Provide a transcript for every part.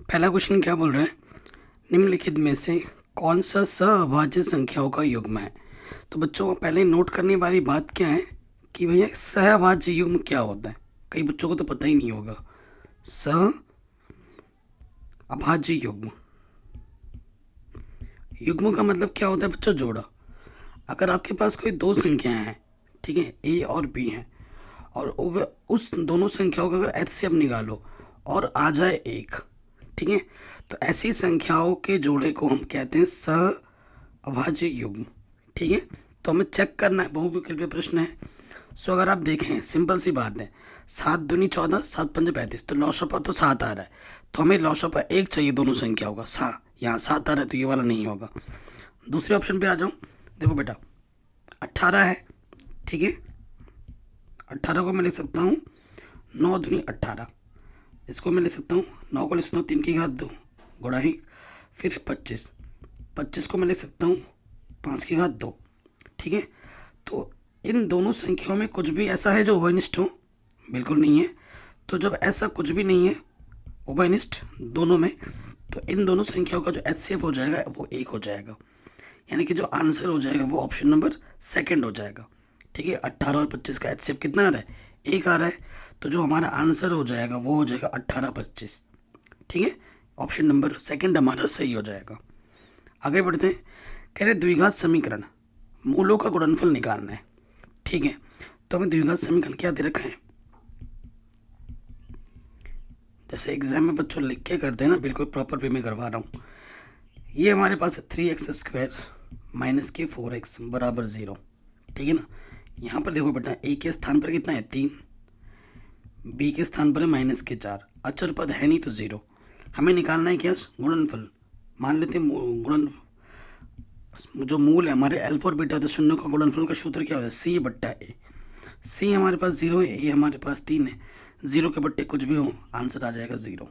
पहला क्वेश्चन क्या बोल रहा है, निम्नलिखित में से कौन सा सहअभाज्य संख्याओं का युग्म है। तो बच्चों को पहले नोट करने वाली बात क्या है कि भैया सहअभाज्य युग्म क्या होता है। कई बच्चों को तो पता ही नहीं होगा। सहअभाज्य युग्म, युग्म का मतलब क्या होता है बच्चों, जोड़ा। अगर आपके पास कोई दो संख्याएं हैं, ठीक है, ए और बी हैं, और उस दोनों संख्याओं का अगर एचसीएफ निकालो और आ जाए एक, ठीक है, तो ऐसी संख्याओं के जोड़े को हम कहते हैं सहअभाज्य युग्म। ठीक है, तो हमें चेक करना है, बहुविकल्पीय प्रश्न है। सो अगर आप देखें, सिंपल सी बात है, 7 दूनी 14, 7 पंजे 35, तो लॉसअप तो 7 आ रहा है, तो हमें लॉसअप एक चाहिए दोनों संख्याओं का। यहाँ 7 आ रहा है तो ये वाला नहीं होगा। दूसरे ऑप्शन पे आ जाऊँ, देखो बेटा 18 है, ठीक है, 18 को मैं लिख सकता हूँ 9 दूनी 18, इसको मैं लिख सकता हूँ 9 को लिख सकता हूँ 3 की घात 2 गुणा ही, फिर है 25, 25 को मैं लिख सकता हूँ 5 की घात 2। ठीक है, तो इन दोनों संख्याओं में कुछ भी ऐसा है जो उभयनिष्ठ हो, बिल्कुल नहीं है। तो जब ऐसा कुछ भी नहीं है उभयनिष्ठ दोनों में, तो इन दोनों संख्याओं का जो एचसीएफ हो जाएगा वो 1 हो जाएगा, यानी कि जो आंसर हो जाएगा वो ऑप्शन नंबर सेकंड हो जाएगा। ठीक है, 18 और 25 का एचसीएफ कितना आ रहा है, 1 आ रहा है, तो जो हमारा आंसर हो जाएगा वो हो जाएगा 18 25। ठीक है, ऑप्शन नंबर सेकंड हमारा सही हो जाएगा। आगे बढ़ते हैं, कह रहे द्विघात समीकरण मूलों का गुणनफल निकालना है। ठीक है, तो हमें द्विघात समीकरण क्या दे रखा है, जैसे एग्जाम में बच्चों लिख के करते हैं ना, बिल्कुल प्रॉपर वे में करवा रहा हूँ। ये हमारे पास है 3x² माइनस के 4x बराबर 0। ठीक है ना, यहाँ पर देखो बेटा ए के स्थान पर कितना है 3, बी के स्थान पर है -4, अचर पद है नहीं तो 0। हमें निकालना है क्या, गुणनफल। मान लेते हैं गुणन जो मूल है हमारे अल्फा और बीटा, तो शून्य का गुणनफल का सूत्र क्या होता है, सी बट्टा ए। सी हमारे पास 0 है, ए हमारे पास 3 है, 0 के बट्टे कुछ भी हो आंसर आ जाएगा 0।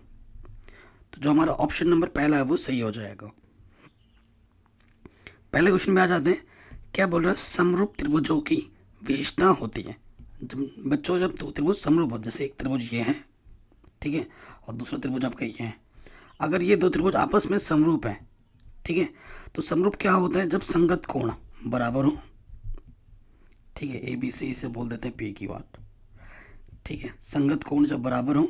तो जो हमारा ऑप्शन नंबर पहला है वो सही हो जाएगा। पहले क्वेश्चन में आ जाते हैं, क्या बोल रहा है, समरूप त्रिभुजों की विशेषता होती है। जब बच्चों जब दो त्रिभुज समरूप होते, जैसे एक त्रिभुज ये है, ठीक है, और दूसरा त्रिभुज आपका ये है, अगर ये दो त्रिभुज आपस में समरूप है, ठीक है, तो समरूप क्या होता है, जब संगत कोण बराबर हो। ठीक है, ए बी सी इसे बोल देते हैं पी की बात। ठीक है, संगत कोण जब बराबर हो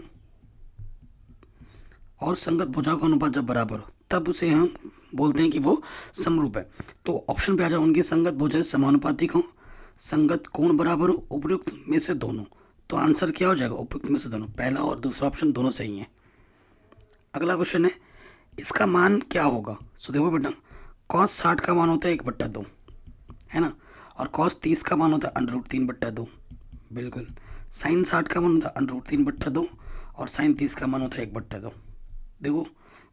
और संगत भुजाओं का अनुपात जब बराबर हो, तब उसे हम बोलते हैं कि वो समरूप है। तो ऑप्शन पे आ जाओ, उनकी संगत भुजाएं समानुपातिक हो, संगत कोण बराबर हो, उपयुक्त में से दोनों। तो आंसर क्या हो जाएगा, उपयुक्त में से दोनों। पहला और दूसरा ऑप्शन दोनों सही है। अगला क्वेश्चन है, इसका मान क्या होगा। सो देखो बेटा, cos 60 का मान होता है 1/2, है ना, और cos 30 का मान होता है √3/2, बिल्कुल। sin 60 का मान होता है √3/2 और sin 30 का मान होता है 1/2। देखो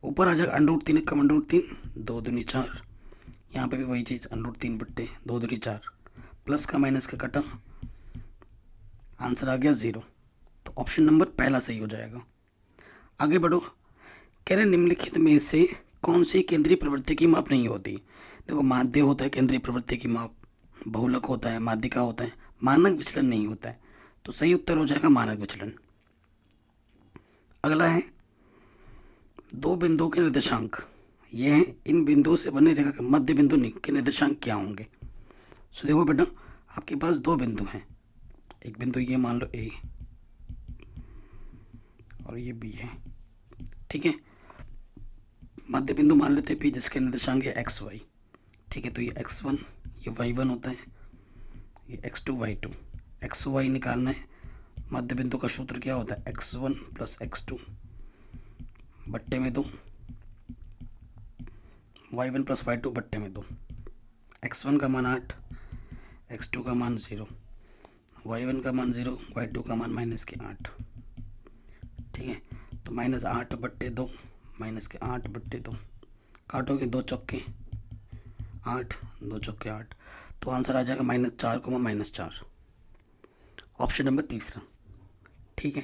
ऊपर आ जाएगा √3 का √3, 2 दूनी 4, यहाँ पे भी वही चीज़ √3/2 दूनी 4, प्लस का माइनस का कटा, आंसर आ गया 0। तो ऑप्शन नंबर पहला सही हो जाएगा। आगे बढ़ो, कह रहे निम्नलिखित में से कौन सी केंद्रीय प्रवृत्ति की माप नहीं होती। देखो माध्य होता है केंद्रीय प्रवृत्ति की माप, बहुलक होता है, माध्यिका होता है, मानक विचलन नहीं होता है। तो सही उत्तर हो जाएगा मानक विचलन। अगला है, दो बिंदुओं के निर्देशांक ये हैं, इन बिंदुओं से बने रेखा के मध्य बिंदु के निर्देशांक क्या होंगे। सो देखो बेटा, आपके पास दो बिंदु हैं, एक बिंदु ये मान लो ए और ये बी है, ठीक है, मध्य बिंदु मान लेते हैं पी, जिसके निर्देशांक है XY। ठीक है, तो ये x1 ये y1 होता है, ये x2 y2, XY निकालना है। मध्य बिंदु का सूत्र क्या होता है, x1 + x2 बट्टे में 2, y1 + y2 बट्टे में 2। x1 का मान 8, x2 का मान 0, y1 का मान 0, y2 का मान -8। ठीक है, तो -8/2 -8/2, काटोगे 2 चौके 8, 2 चौके 8, तो आंसर आ जाएगा -4, -4, ऑप्शन नंबर तीसरा। ठीक है,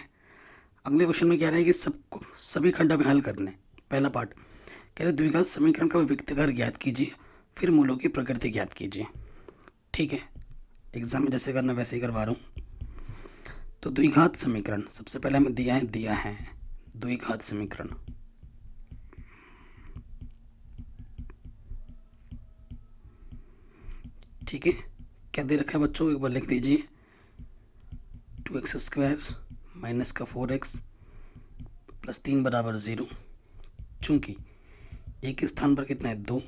अगले क्वेश्चन में कह रहा है कि सबको सभी खंड में हल करने। पहला पार्ट कह रहे द्विघात समीकरण का विविक्तकार ज्ञात कीजिए, फिर मूलों की प्रकृति ज्ञात कीजिए। ठीक है, एग्जाम में जैसे करना वैसे ही करवा रहा हूँ। तो द्विघात समीकरण सबसे पहले हमें दिया है द्विघात समीकरण। ठीक है, क्या दे रखा है बच्चों, एक बार लिख दीजिए। 2x² माइनस का 4x प्लस 3 बराबर 0। चूँकि ए के स्थान पर कितना है 2,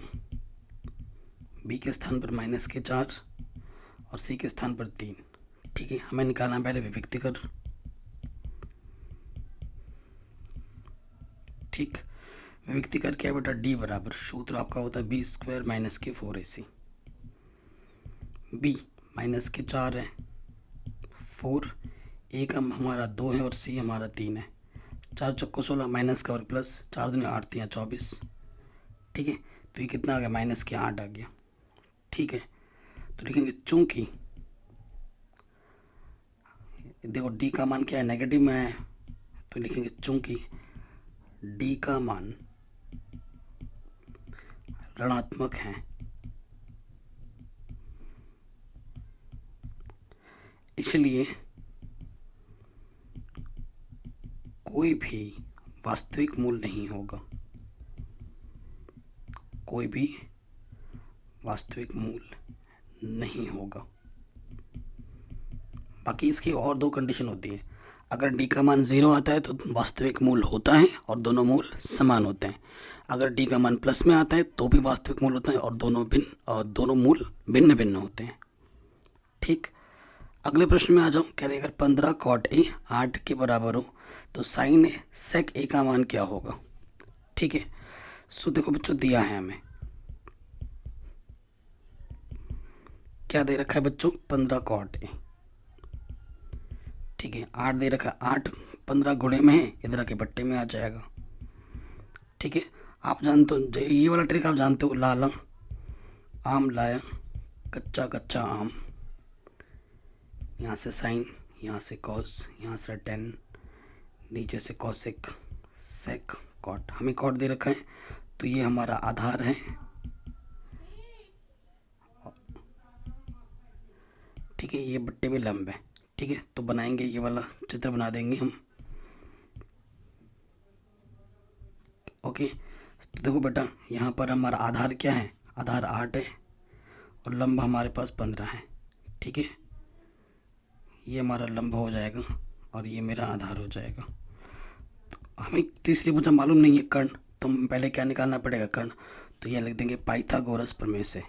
बी के स्थान पर माइनस के 4 और सी के स्थान पर 3। ठीक है, हमें निकालना है पहले विभक्तिकर। ठीक, विभक्तिकर क्या है बेटा, डी बराबर सूत्र आपका होता है b² माइनस के 4ac। बी माइनस के 4 है, 4, ए का हमारा 2 है और सी हमारा 3 है। 4 चौको 16 माइनस का वर्ग प्लस 4 दूनी 8 3 24। ठीक है, तो ये कितना आ गया, माइनस के 8 आ गया। ठीक है, तो लिखेंगे चूंकि देखो डी का मान क्या है, नेगेटिव में है, तो लिखेंगे चूंकि डी का मान ऋणात्मक है, इसलिए कोई भी वास्तविक मूल नहीं होगा, कोई भी वास्तविक मूल नहीं होगा। बाकी इसकी और दो कंडीशन होती है, अगर डी का मान 0 आता है तो वास्तविक मूल होता है और दोनों मूल समान होते हैं। अगर डी का मान प्लस में आता है तो भी वास्तविक मूल होता है और दोनों मूल भिन्न भिन्न होते हैं। ठीक, अगले प्रश्न में आ जाऊँ। कह रहे अगर 15 cot a 8 के बराबर हो तो साइन sec a का मान क्या होगा। ठीक है, सो देखो बच्चों दिया है हमें, क्या दे रखा है बच्चों, 15 cot a। ठीक है, 8 दे रखा है, 8 15 गुणे में है, इधर के बट्टे में आ जाएगा। ठीक है, आप जानते हो ये वाला ट्रिक आप जानते हो, लाला आम लाया कच्चा कच्चा आम, यहाँ से साइन, यहाँ से कॉस, यहाँ से टेन, नीचे से कॉसेक सेक कॉट। हमें कॉट दे रखा है तो ये हमारा आधार है। ठीक है, ये बट्टे में लंब है। ठीक है, तो बनाएंगे ये वाला चित्र बना देंगे हम। ओके, तो देखो बेटा यहाँ पर हमारा आधार क्या है, आधार 8 है और लंब हमारे पास 15 है। ठीक है, ये हमारा लंब हो जाएगा और ये मेरा आधार हो जाएगा। तो हमें तीसरी भुजा मालूम नहीं है कर्ण, तो पहले क्या निकालना पड़ेगा, कर्ण। तो ये लिख देंगे पाइथागोरस प्रमेय से,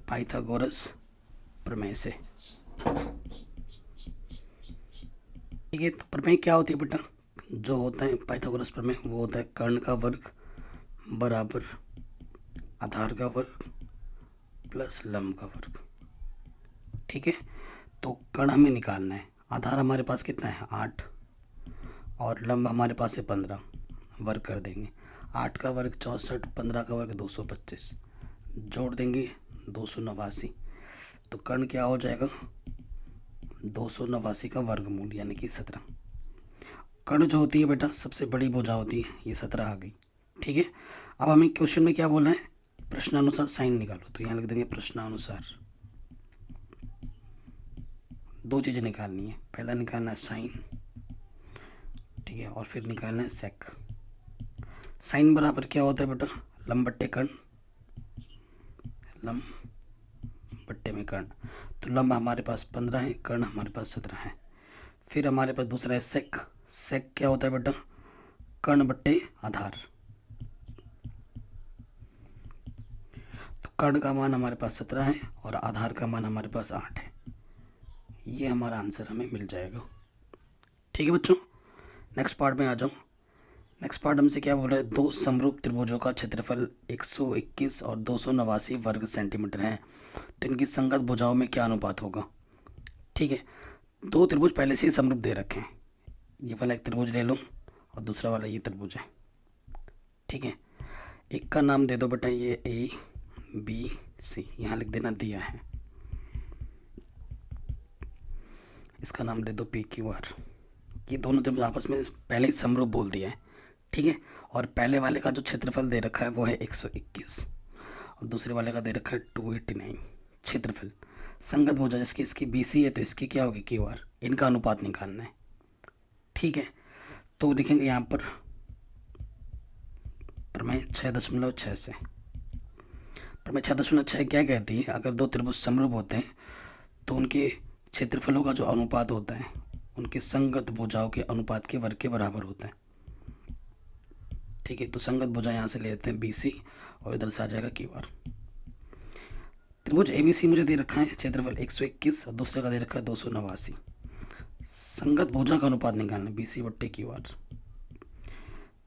पाइथागोरस प्रमेय से। ठीक है, तो प्रमेय क्या होती है बेटा, जो होता है पाइथागोरस प्रमेय वो होता है कर्ण का वर्ग बराबर आधार का वर्ग प्लस लंब का वर्ग। ठीक है, तो कर्ण हमें निकालना है, आधार हमारे पास कितना है 8 और लंब हमारे पास है 15, वर्ग कर देंगे। 8 का वर्ग 64, 15 का वर्ग 225, जोड़ देंगे 289। तो कर्ण क्या हो जाएगा, 289 का वर्गमूल यानी कि 17। कर्ण जो होती है बेटा सबसे बड़ी भुजा होती है, ये 17 आ गई। ठीक है, अब हमें क्वेश्चन में क्या बोला है, प्रश्नानुसार साइन निकालो। तो यहाँ लिख देंगे प्रश्नानुसार, दो चीज़ें निकालनी है, पहला निकालना है साइन, ठीक है, और फिर निकालना है सेक। साइन बराबर क्या होता है बेटा, लंब बट्टे कर्ण, लंब बट्टे में कर्ण। तो लंब हमारे पास 15 है, कर्ण हमारे पास 17 है। फिर हमारे पास दूसरा है सेक। सेक क्या होता है बेटा, कर्ण बट्टे आधार। तो कर्ण का मान हमारे पास 17 है और आधार का मान हमारे पास 8 है। ये हमारा आंसर हमें मिल जाएगा। ठीक है बच्चों, नेक्स्ट पार्ट में आ जाऊँ। नेक्स्ट पार्ट हमसे क्या बोल रहा है, दो समरूप त्रिभुजों का क्षेत्रफल 121 और 289 वर्ग सेंटीमीटर है, तो इनकी संगत भुजाओं में क्या अनुपात होगा। ठीक है, दो त्रिभुज पहले से ही समरूप दे रखे हैं, ये वाला एक त्रिभुज ले लो और दूसरा वाला ये त्रिभुज है। ठीक है, एक का नाम दे दो बेटा, ये ए बी सी, यहाँ लिख देना दिया है। इसका नाम दे दो पी क्यू आर। ये दोनों त्रिभुज आपस में पहले ही समरूप बोल दिया है। ठीक है, और पहले वाले का जो क्षेत्रफल दे रखा है वो है 121 और दूसरे वाले का दे रखा है 289 क्षेत्रफल। संगत भुजा जिसकी इसकी बी सी है तो इसकी क्या होगी क्यू आर, इनका अनुपात निकालना है। ठीक है, तो लिखेंगे यहाँ पर प्रमेय 6.6 से। पर मैं 6.6 क्या कहती है, अगर दो त्रिभुज समरूप होते हैं तो उनके क्षेत्रफलों का जो अनुपात होता है उनके संगत भुजाओं के अनुपात के वर्ग के बराबर होता है। ठीक है, तो संगत भुजा यहाँ से ले लेते हैं BC और इधर से आ जाएगा QR। त्रिभुज ABC मुझे दे रखा है क्षेत्रफल 121 और दूसरे का दे रखा है 289। संगत भुजा का अनुपात निकालना है BC/QR।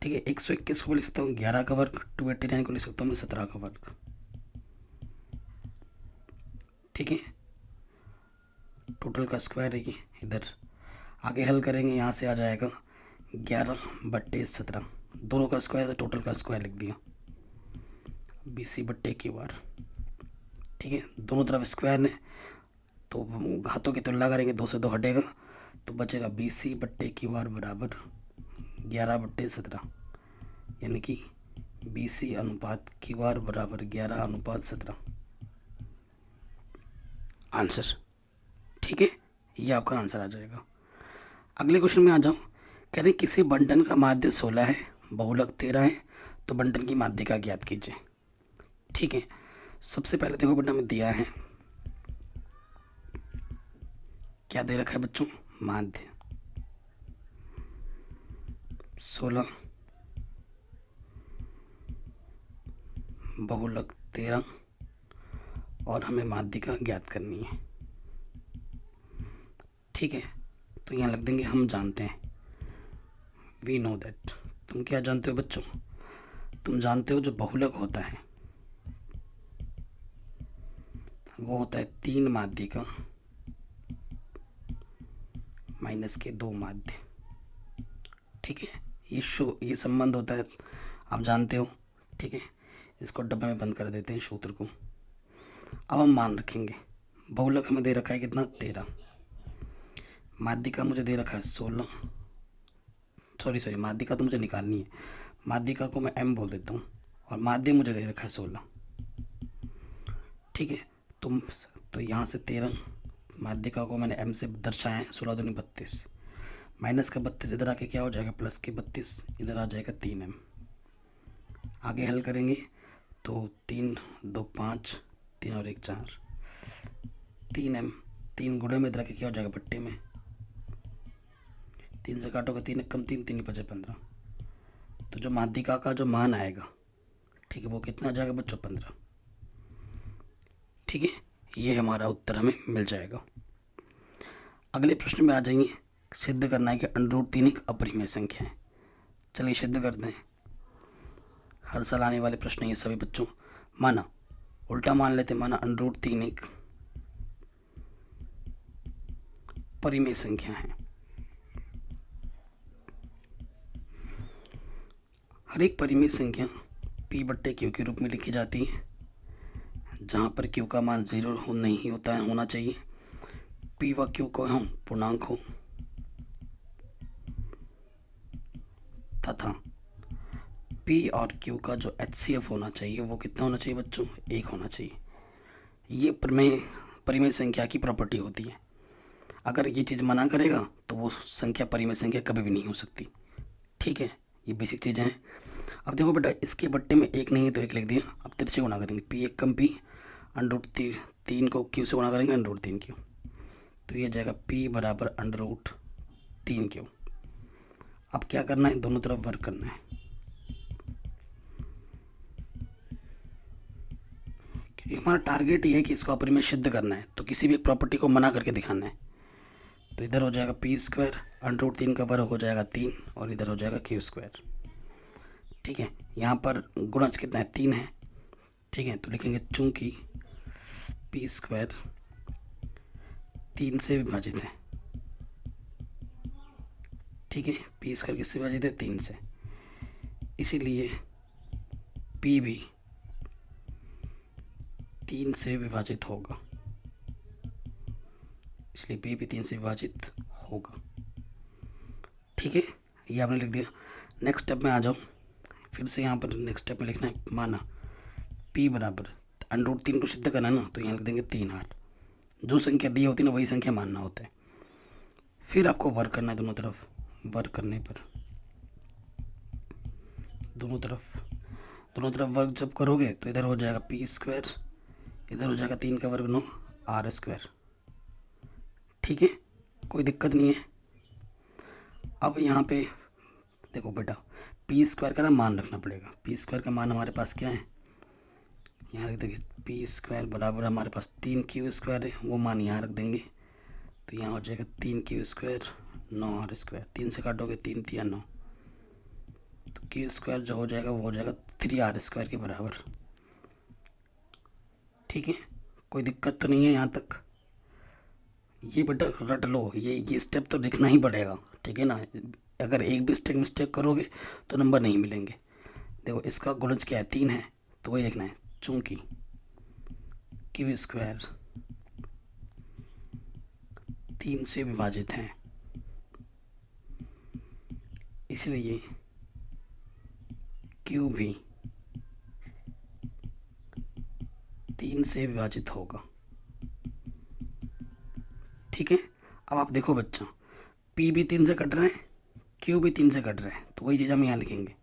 ठीक है, 121 को लिख सकता हूँ 11 का वर्ग, 289 को लिख सकता हूँ मैं 17 का वर्ग। ठीक है, टोटल का स्क्वायर है ये। इधर आगे हल करेंगे, यहाँ से आ जाएगा 11/17, दोनों का स्क्वायर, टोटल का स्क्वायर लिख दिया BC/QR। ठीक है, दोनों तरफ स्क्वायर ने तो हाथों की तुलना करेंगे, 2 से 2 हटेगा तो बचेगा BC/QR बराबर 11/17, यानी कि BC/QR बराबर 11/17 आंसर। ठीक है, ये आपका आंसर आ जाएगा। अगले क्वेश्चन में आ जाऊँ। कह रहे किसी बंटन का माध्य 16 है, बहुलक 13 है, तो बंटन की माध्यिका ज्ञात कीजिए। ठीक है, सबसे पहले देखो बेटा हमें दिया है, क्या दे रखा है बच्चों, माध्य 16, बहुलक 13 और हमें माध्यिका ज्ञात करनी है। ठीक है, तो यहाँ लग देंगे हम जानते हैं, वी नो दैट। तुम क्या जानते हो बच्चों, तुम जानते हो जो बहुलक होता है वो होता है 3 माध्यिका माइनस के 2 माध्य। ठीक है, ये संबंध होता है, आप जानते हो। ठीक है, इसको डब्बे में बंद कर देते हैं सूत्र को। अब हम मान रखेंगे, बहुलक हमें दे रखा है कितना, 13, माध्यिका मुझे दे रखा है 16, सॉरी माध्यिका तो मुझे निकालनी है, माध्यिका को मैं M बोल देता हूँ और माध्य मुझे दे रखा है 16। ठीक है, तो यहाँ से 13, माध्यिका को मैंने M से दर्शाया है, 16 दूनी 32, माइनस का 32 इधर आके क्या हो जाएगा, प्लस के 32 इधर आ जाएगा 3M। आगे हल करेंगे तो 3 2 5, 3 और 1 4, 3M, 3 गुणे में इधर आके क्या हो जाएगा, बट्टे में 3 से काटोगे 3 कम 3, 3 बचे 15। तो जो माध्यिका का जो मान आएगा, ठीक है, वो कितना आ जाएगा बच्चों, 15। ठीक है, ये हमारा उत्तर हमें मिल जाएगा। अगले प्रश्न में आ जाएंगे, सिद्ध करना है कि √3 एक अपरिमेय संख्या है। चलिए सिद्ध करते हैं, हर साल आने वाले प्रश्न ये सभी बच्चों। माना, उल्टा मान लेते, माना √3 एक परिमेय संख्या है। हर एक परिमेय संख्या P/Q के रूप में लिखी जाती है, जहाँ पर Q का मान 0 नहीं होता है, होना चाहिए। P व Q को हम पूर्णांक हो तथा P और Q का जो HCF होना चाहिए वो कितना होना चाहिए बच्चों, 1 होना चाहिए। ये परिमेय संख्या की प्रॉपर्टी होती है। अगर ये चीज़ मना करेगा तो वो संख्या परिमेय संख्या कभी भी नहीं हो सकती। ठीक है, ये बेसिक चीज़ें हैं। अब देखो बेटा, इसके बट्टे में 1 नहीं है तो 1 लिख दिया। अब 3 से गुणा करेंगे, P 1 कम P, √3 को Q से गुणा करेंगे, √3Q, तो ये जाएगा P बराबर √3Q। अब क्या करना है, दोनों तरफ वर्क करना है, क्योंकि हमारा टारगेट ये है कि इसको अपरिमेय सिद्ध करना है, तो किसी भी एक प्रॉपर्टी को मना करके दिखाना है। तो इधर हो जाएगा P², √3 का वर्ग हो जाएगा 3 और इधर हो जाएगा Q²। ठीक है, यहाँ पर गुणज कितना है, 3 है। ठीक है, तो लिखेंगे चूंकि P² 3 से विभाजित है। ठीक है, P² किससे विभाजित है, 3 से, इसीलिए P भी 3 से विभाजित होगा, इसलिए P भी 3 से विभाजित होगा। ठीक है, ये आपने लिख दिया। नेक्स्ट स्टेप में आ जाओ, फिर से यहाँ पर नेक्स्ट स्टेप में लिखना है, माना P बराबर √3 को सिद्ध करना है ना, तो यहाँ लिख देंगे 3 8। जो संख्या दी होती है ना वही संख्या मानना होता है। फिर आपको वर्क करना है दोनों तरफ, वर्क करने पर दोनों तरफ दोनों तरफ वर्ग जब करोगे तो इधर हो जाएगा पी स्क्वायर, इधर हो जाएगा 3 का वर्ग 9 आर स्क्वायर। ठीक है, कोई दिक्कत नहीं है। अब यहाँ पे देखो बेटा, पी स्क्वायर का ना मान रखना पड़ेगा। पी स्क्वायर का मान हमारे पास क्या है, यहाँ रख देंगे पी स्क्वायर बराबर हमारे पास 3 क्यू स्क्वायर है, वो मान यहाँ रख देंगे। तो यहाँ हो जाएगा 3 क्यू स्क्वायर 9 आर स्क्वायर। 3 से काटोगे 3 3 9, तो क्यू स्क्वायर जो हो जाएगा वो हो जाएगा 3 आर स्क्वायर के बराबर। ठीक है, कोई दिक्कत तो नहीं है यहाँ तक। ये बेटा रट लो, ये स्टेप तो लिखना ही पड़ेगा, ठीक है ना। अगर एक भी मिस्टेक करोगे तो नंबर नहीं मिलेंगे। देखो इसका गुणज क्या है, 3 है, तो वही लिखना है। चूंकि क्यू स्क्वायर 3 से विभाजित है, इसलिए क्यू भी 3 से विभाजित होगा। ठीक है, अब आप देखो बच्चा, पी भी 3 से कट रहा है, क्यू भी 3 से कट रहा है, तो वही चीज़ हम यहाँ लिखेंगे।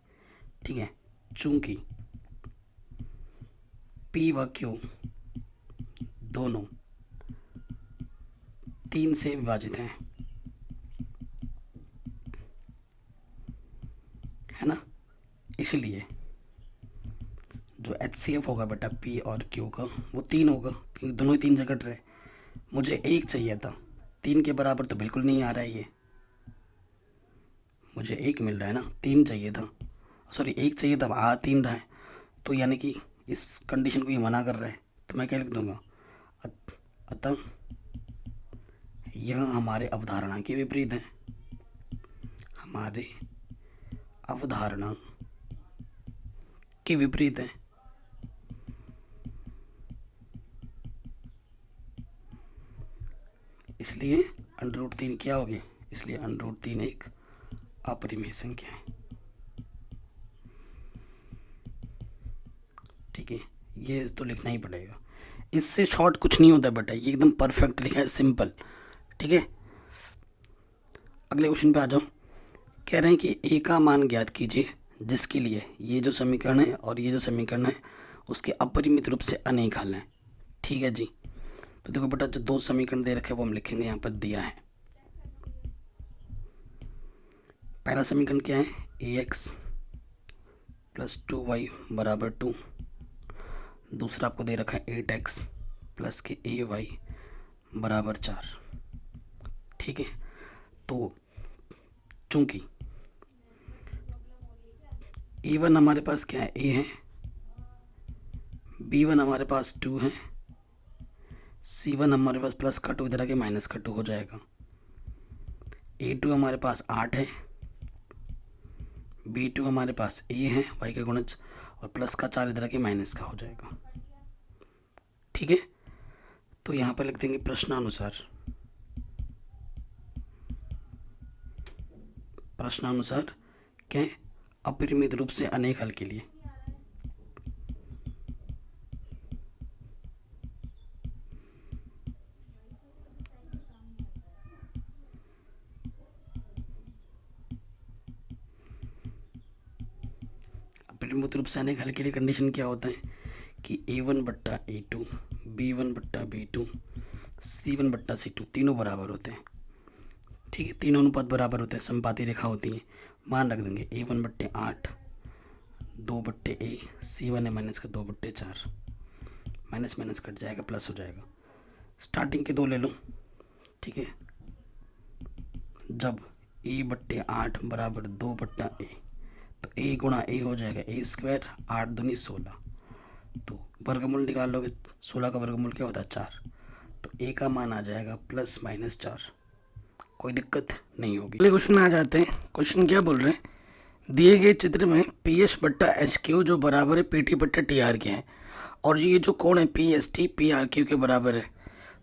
ठीक है, चूंकि पी व क्यू दोनों 3 से विभाजित हैं, है ना, इसलिए जो HCF होगा बेटा पी और क्यू का वो 3 होगा, क्योंकि दोनों ही 3 से कट रहे हैं। मुझे 1 चाहिए था, 3 के बराबर तो बिल्कुल नहीं आ रहा है ये, मुझे 1 मिल रहा है ना, 3 चाहिए था, सॉरी 1 चाहिए था, आ 3 रहा है, तो यानी कि इस कंडीशन को ये मना कर रहा है, तो मैं क्या लिख दूंगा, अतः यह हमारे अवधारणा के विपरीत है, हमारे अवधारणा के विपरीत है। इसलिए √3 क्या होगी, इसलिए √3 एक अपरिमेय संख्या है। ठीक है, ये तो लिखना ही पड़ेगा, इससे शॉर्ट कुछ नहीं होता बेटा, ये एकदम परफेक्ट लिखा है, सिंपल। ठीक है, अगले क्वेश्चन पे आ जाओ। कह रहे हैं कि ए का मान ज्ञात कीजिए जिसके लिए ये जो समीकरण है और ये जो समीकरण है उसके अपरिमित रूप से अनेक हल हैं। ठीक है जी, तो देखो बेटा, जो 2 समीकरण दे रखे हैं वो हम लिखेंगे, यहाँ पर दिया है। पहला समीकरण क्या है, ax + 2y = 2। दूसरा आपको दे रखा है 8x + के ay = 4। ठीक है, तो चूंकि a1 हमारे पास क्या है, a है, b1 हमारे पास 2 है, c1 हमारे पास प्लस का 2 इधर आके माइनस का 2 हो जाएगा, a2 हमारे पास 8 है, b2 हमारे पास a है y का गुणज, और प्लस का 4 इधर आके माइनस का हो जाएगा। ठीक है, तो यहाँ पर लिख देंगे प्रश्नानुसार क्या है, अपरिमित रूप से अनेक हल के लिए अपरिमित रूप से अनेक हल के लिए कंडीशन क्या होता है कि a1/a2 b1/b2 c1/c2 तीनों बराबर होते हैं। ठीक है, तीनों अनुपात बराबर होते हैं, समपाती रेखा होती है। मान रख देंगे a1/8 2/a, c1 है माइनस का 2/4, माइनस माइनस कट जाएगा, प्लस हो जाएगा। स्टार्टिंग के 2 ले लो। ठीक है, जब a/8 = 2/a, तो a गुणा a हो जाएगा a², 8 दूनी 16, तो वर्गमूल निकाल लोगे, 16 का वर्गमूल क्या होता है 4, तो a का मान आ जाएगा +-4। कोई दिक्कत नहीं होगी। अगले क्वेश्चन में आ जाते हैं। क्वेश्चन क्या बोल रहे हैं, दिए गए चित्र में PH/SQ जो बराबर है PT/TR के हैं, और ये जो कोण है PST PRQ के बराबर है,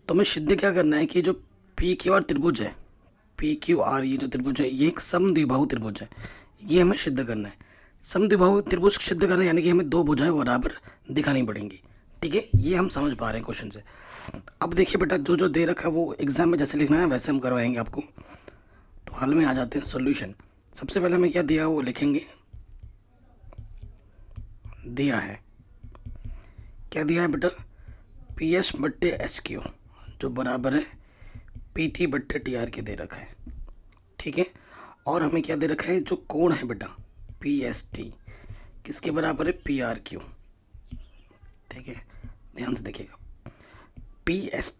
तो हमें सिद्ध क्या करना है कि जो PQR त्रिभुज है, PQR ये जो त्रिभुज है ये एक समद्विबाहु त्रिभुज है, ये हमें सिद्ध करना है। समद्विबाहु त्रिभुज सिद्ध करना यानी कि हमें 2 भुजाएं बराबर दिखानी पड़ेंगी। ठीक है, ये हम समझ पा रहे हैं क्वेश्चन से। अब देखिए बेटा, जो जो दे रखा है वो एग्जाम में जैसे लिखना है वैसे हम करवाएंगे आपको। तो हाल में आ जाते हैं सॉल्यूशन। सबसे पहले हमें क्या दिया वो लिखेंगे, दिया है, क्या दिया है बेटा, पी एस बट्टे एच क्यू जो बराबर है पी टी बट्टे टी आर के दे रखा है, ठीक है। और हमें क्या दे रखा है, जो कोण है बेटा पी एस टी किसके बराबर है, पी आर क्यू, ठीक है। ध्यान से देखिएगा, पी एस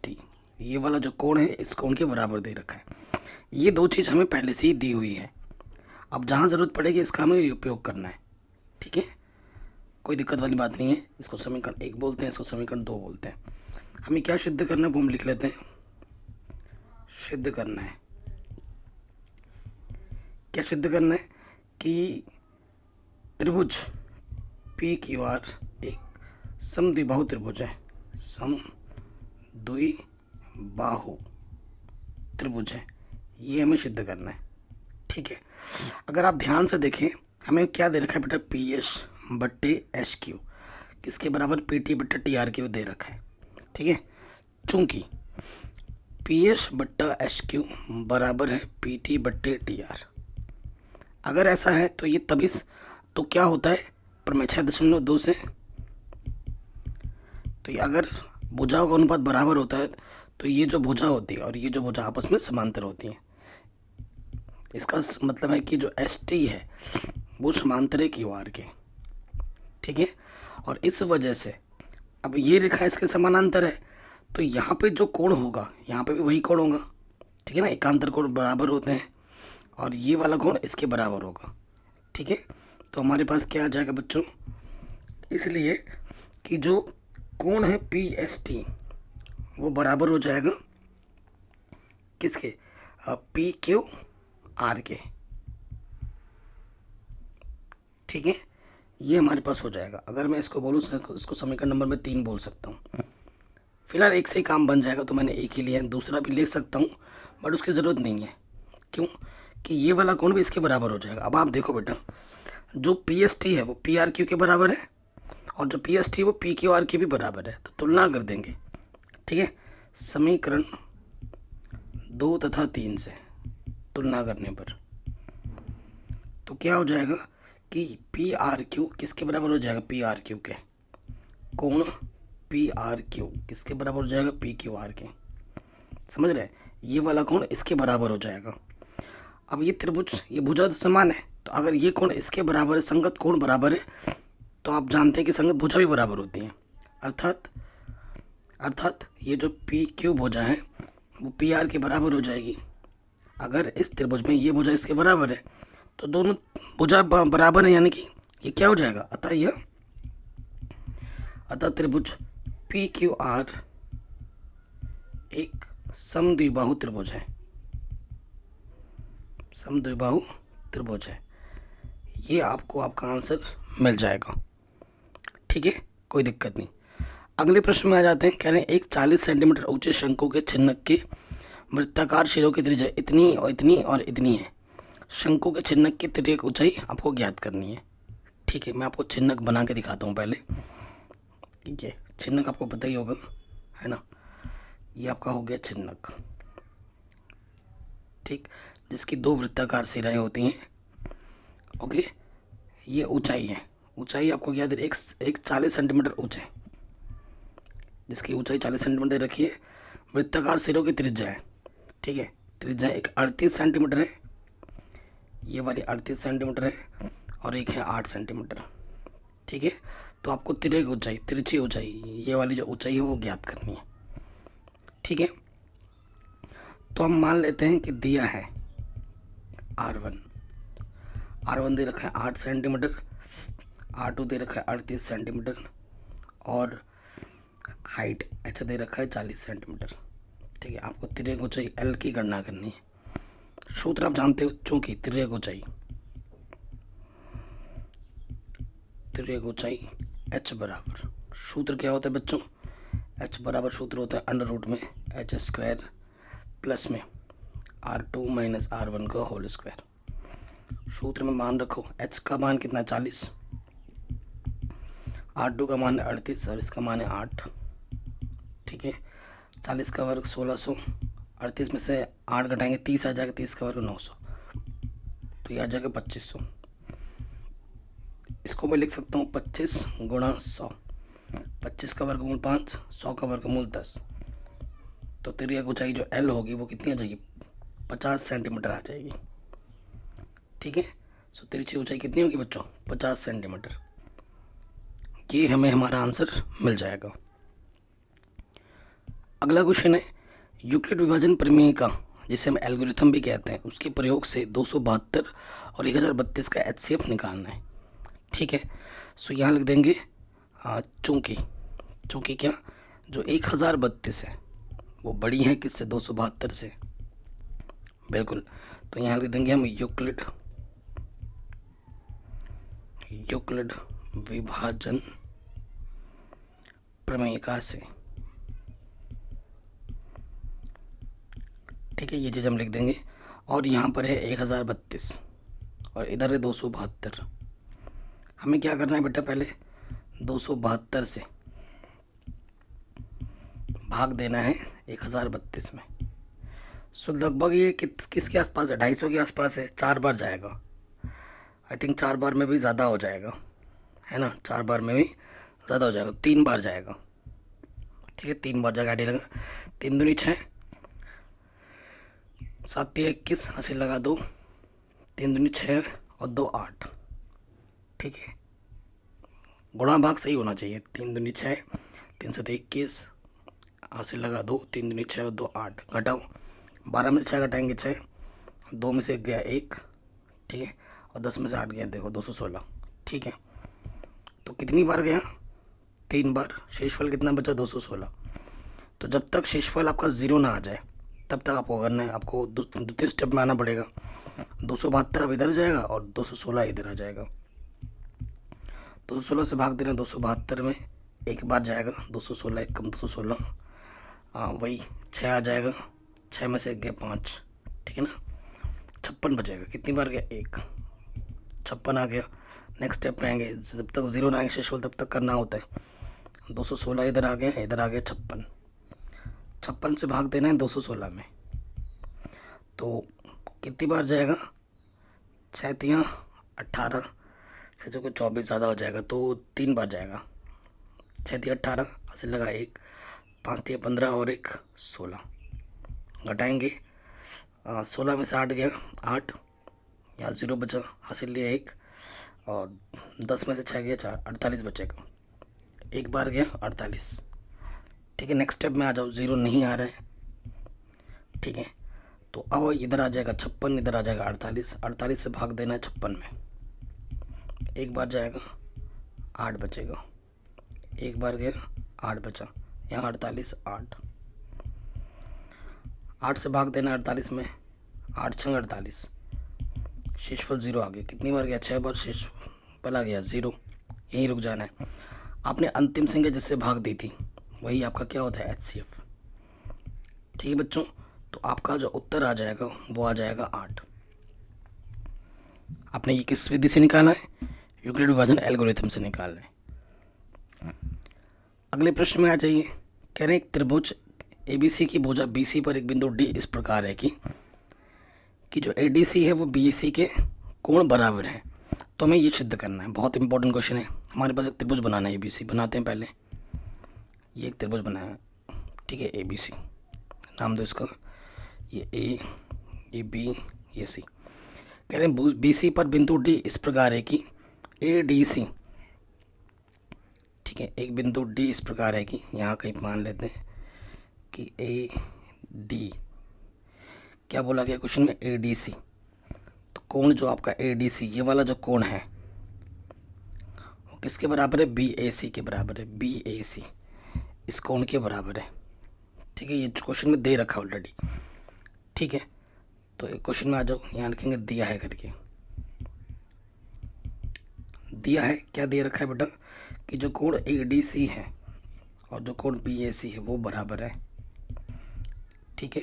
टी ये वाला जो कोण है इस कोण के बराबर दे रखा है। ये दो चीज़ हमें पहले से ही दी हुई है, अब जहाँ ज़रूरत पड़ेगी इसका हमें उपयोग करना है, ठीक है। कोई दिक्कत वाली बात नहीं है। इसको समीकरण 1 बोलते हैं, इसको समीकरण 2 बोलते हैं। हमें क्या सिद्ध करना है वो हम लिख लेते हैं। सिद्ध करना है, क्या सिद्ध करना है कि त्रिभुज पी क्यू आर एक समद्विबाहु त्रिभुज है, समद्विबाहु त्रिभुज है, ये हमें सिद्ध करना है, ठीक है। अगर आप ध्यान से देखें हमें क्या दे रखा है बेटा, पी एस बट्टे एच क्यू किसके बराबर, पी टी बट्टे टी आर क्यू दे रखा है, ठीक है। चूंकि पी एस बट्टा एच क्यू बराबर है पी टी बट्टे टी आर, अगर ऐसा है तो ये तभी तो क्या होता है प्रमेय 6.2 से, तो ये अगर भुजाओं का अनुपात बराबर होता है तो ये जो भुजा होती है और ये जो भुजा आपस में समांतर होती है, इसका मतलब है कि जो एस टी है वो समांतर है क्यू आर के, ठीक है। और इस वजह से अब ये रेखा इसके समानांतर है, तो यहाँ पे जो कोण होगा यहाँ पे भी वही कोण होगा, ठीक है ना, एकांतर कोण बराबर होते हैं और ये वाला कोण इसके बराबर होगा, ठीक है। तो हमारे पास क्या आ जाएगा बच्चों, इसलिए कि जो कोण है पी एस टी वो बराबर हो जाएगा किसके, पी क्यू आर के, ठीक है। ये हमारे पास हो जाएगा। अगर मैं इसको बोलूँ इसको समीकरण नंबर में 3 बोल सकता हूँ। फिलहाल एक से ही काम बन जाएगा तो मैंने एक ही लिया है, दूसरा भी ले सकता हूँ बट उसकी ज़रूरत नहीं है, क्यों कि ये वाला कोण भी इसके बराबर हो जाएगा। अब आप देखो बेटा, जो पी एस टी है वो पी आर क्यू के बराबर है और जो पी एस टी वो पी क्यू आर के भी बराबर है, तो तुलना कर देंगे, ठीक है। समीकरण 2 तथा 3 से तुलना करने पर तो क्या हो जाएगा कि पी आर क्यू किसके बराबर हो जाएगा, पी आर क्यू के, कोण पी आर क्यू किसके बराबर हो जाएगा, पी क्यू आर के, समझ रहे, ये वाला कोण इसके बराबर हो जाएगा। अब ये त्रिभुज ये भुजा तो समान है, तो अगर ये कोण इसके बराबर है, संगत कोण बराबर है, तो आप जानते हैं कि संगत भुजा भी बराबर होती हैं, अर्थात ये जो पी क्यू भुजा है वो पी आर के बराबर हो जाएगी। अगर इस त्रिभुज में ये भुजा इसके बराबर है तो दोनों भुजा बराबर है, यानी कि ये क्या हो जाएगा, अतः त्रिभुज पी क्यू आर एक समद्विबाहु त्रिभुज है, समद्विबाहु त्रिभुज है। ये आपको आपका आंसर मिल जाएगा, ठीक है, कोई दिक्कत नहीं। अगले प्रश्न में आ जाते हैं। कह रहे हैं एक 40 सेंटीमीटर ऊंचे शंकु के छिन्नक के वृत्ताकार शिरों की त्रिज्या इतनी और इतनी और इतनी है। शंकु के छिन्नक की तिर्यक ऊंचाई आपको ज्ञात करनी है, ठीक है। मैं आपको छिन्नक बना के दिखाता हूँ पहले, ठीक है। छिन्नक आपको पता ही होगा, है ना, ये आपका हो गया छिन्नक, ठीक, जिसकी 2 वृत्ताकार सिराएं होती हैं, ओके। ये ऊंचाई है, ऊंचाई आपको याद है, एक 40 सेंटीमीटर ऊंचे, जिसकी ऊंचाई 40 सेंटीमीटर रखी है। वृत्ताकार सिरों की त्रिज्या है, ठीक है, त्रिज्या एक 38 सेंटीमीटर है, ये वाली 38 सेंटीमीटर है और एक है 8 सेंटीमीटर, ठीक है। तो आपको तिरछी ऊंचाई ये वाली जो ऊंचाई है वो ज्ञात करनी है, ठीक है। तो हम मान लेते हैं कि दिया है R1 दे रखा है 8 सेंटीमीटर, R2 दे रखा है 38 सेंटीमीटर और हाइट h दे रखा है 40 सेंटीमीटर, ठीक है। आपको तिर्यक ऊंचाई L की गणना करनी है। सूत्र आप जानते हो, चूंकि तिर्यक ऊंचाई h बराबर, सूत्र क्या होता है बच्चों, h बराबर सूत्र होता है अंडर रूट में h² प्लस में R2 माइनस R1 का होल स्क्वायर। सूत्र में मान रखो, h का मान कितना है 40, R2 का मान है 38 और इसका मान है 8, ठीक है। 40 का वर्ग 1600, 38 में से 8 घटाएंगे 30 आ जाएगा, 30 का वर्ग 900, तो ये आ जाएगा 2500। इसको मैं लिख सकता हूँ 25 गुणा 100। 25 का वर्गमूल 5, 100 का वर्गमूल 10। तो तिर्यक ऊंचाई जो एल होगी वो कितनी आ जाएगी, 50 सेंटीमीटर आ जाएगी। ठीक है, सो तिरछी ऊंचाई कितनी होगी बच्चों, 50 सेंटीमीटर। ये हमें हमारा आंसर मिल जाएगा। अगला क्वेश्चन है, यूक्लिड विभाजन प्रमेय का, जिसे हम एल्गोरिथम भी कहते हैं, उसके प्रयोग से 272 और 1032 का HCF निकालना है। ठीक है, सो यहाँ लिख देंगे चूँकि क्या, जो 1032 है वो बड़ी है किससे, 272 से। बिल्कुल, तो यहाँ लिख देंगे हम यूक्लिड विभाजन प्रमेय का से। ठीक है, ये चीज़ हम लिख देंगे। और यहाँ पर है 1032 और इधर है 272। हमें क्या करना है बेटा, पहले 272 से भाग देना है 1032 में। सो लगभग ये किसके आसपास है, 250 के आसपास है। 4 बार जाएगा, आई थिंक 4 बार में भी ज़्यादा हो जाएगा, है ना, 4 बार में भी ज़्यादा हो जाएगा, 3 बार जाएगा। ठीक है, 3 बार जाएगा, आइडिया लगा, 3 दूनी 6, 7 21, हंसी लगा 2, 3 दूनी 6 और 2 8। ठीक है, गुणा भाग सही होना चाहिए, 3 दूनी 6, 3 7 21, हंसी लगा 2, 3 दूनी 6 और 2 8। घटाओ, 12 में से 6 घटाएंगे 6, 2 में से गया 1। ठीक है, और 10 में से 8 गया, देखो 216। ठीक है, तो कितनी बार गया, 3 बार। शेषफल कितना बचा, 216। तो जब तक शेषफल आपका 0 ना आ जाए तब तक आपको करना है, आपको द्वितीय स्टेप में आना पड़ेगा। 272 अब इधर जाएगा और 216 इधर आ जाएगा। 216 से भाग देना 272 में, एक बार जाएगा, 216 एक कम 216, वही 6 आ जाएगा, 6 में से गया 5। ठीक है ना, 56 बचेगा। कितनी बार गया, 1, 56 आ गया। नेक्स्ट स्टेप में आएंगे, जब तक 0 ना आएंगे शेषफल तब तक करना होता है। 216 इधर आ गया, इधर आ गया 56। 56 से भाग देना है 216 में, तो कितनी बार जाएगा, 6 3 18 से जो कि 24 ज़्यादा हो जाएगा, तो 3 बार जाएगा। 6 3 18, हासिल लगा 1, 5 3 15 और 1 16। घटाएंगे, 16 में से 8 गया 8, यहाँ 0 बचा, हासिल लिया 1, और 10 में से 6 गया 4, 48 बचेगा। एक बार गया 48। ठीक है, नेक्स्ट स्टेप में आ जाओ, 0 नहीं आ रहा है। ठीक है, तो अब इधर आ जाएगा 56, इधर आ जाएगा 48। 48 से भाग देना है 56 में, एक बार जाएगा 8 बचेगा, एक बार गया 8 बचा, यहाँ 48 8। 8 से भाग देना 48 में, 8 6 48, शेषफल 0 आ गया। कितनी बार गया, 6 बार शेषफल आ गया 0, यहीं रुक जाना है। आपने अंतिम संख्या जिससे भाग दी थी वही आपका क्या होता है, HCF। ठीक है बच्चों, तो आपका जो उत्तर आ जाएगा वो आ जाएगा 8। आपने ये किस विधि से निकाला है, यूक्लिड विभाजन एल्गोरिथम से निकालना है। अगले प्रश्न में आ जाइए, कह रहे हैं एक त्रिभुज ABC की भुजा BC पर एक बिंदु D इस प्रकार है कि जो ADC है वो BAC के कोण बराबर है। तो हमें ये सिद्ध करना है, बहुत इंपॉर्टेंट क्वेश्चन है। हमारे पास एक त्रिभुज बनाना है ABC, बनाते हैं पहले। ये एक त्रिभुज बनाया है, ठीक है, ABC नाम दो इसका, ये A, ये B, ये C। कह रहे हैं BC पर बिंदु D इस प्रकार है कि ADC, ठीक है, एक बिंदु D इस प्रकार है कि यहाँ कहीं मान लेते हैं कि AD, क्या बोला गया क्वेश्चन में, ADC। तो कोण जो आपका ADC, ये वाला जो कोण है वो किसके बराबर है, BAC के बराबर है। BAC इस कोण के बराबर है। ठीक है, ये क्वेश्चन में दे रखा ऑलरेडी। ठीक है, तो क्वेश्चन में आ जाओ, यहाँ लिखेंगे दिया है करके। दिया है, क्या दे रखा है बेटा, कि जो कोण ADC है और जो कोण BAC है वो बराबर है। ठीक है,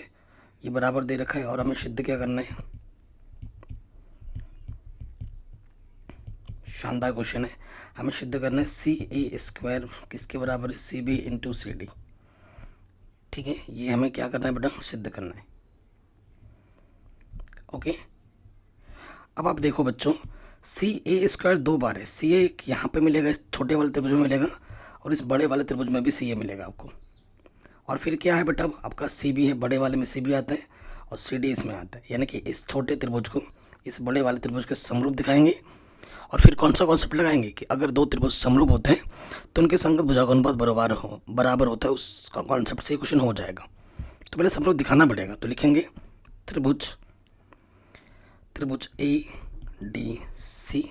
ये बराबर दे रखा है और हमें सिद्ध क्या करना है, शानदार क्वेश्चन है। हमें सिद्ध करना है CA² किसके बराबर है, CB इंटू CD। ठीक है, ये हमें क्या करना है बेटा, सिद्ध करना है। ओके, अब आप देखो बच्चों, CA² 2 बार है। CA यहाँ पे मिलेगा, इस छोटे वाले त्रिभुज में मिलेगा, और इस बड़े वाले त्रिभुज में भी CA मिलेगा आपको। और फिर क्या है बेटा, आपका CB है, बड़े वाले में CB आता है और CD इसमें आता है, यानी कि इस छोटे त्रिभुज को इस बड़े वाले त्रिभुज के समरूप दिखाएंगे। और फिर कौन सा कॉन्सेप्ट लगाएंगे कि अगर दो त्रिभुज समरूप होते हैं तो उनके संगत भुजा का अनुपात बराबर होता है, उसका कॉन्सेप्ट से क्वेश्चन हो जाएगा। तो पहले समरूप दिखाना पड़ेगा, तो लिखेंगे त्रिभुज ADC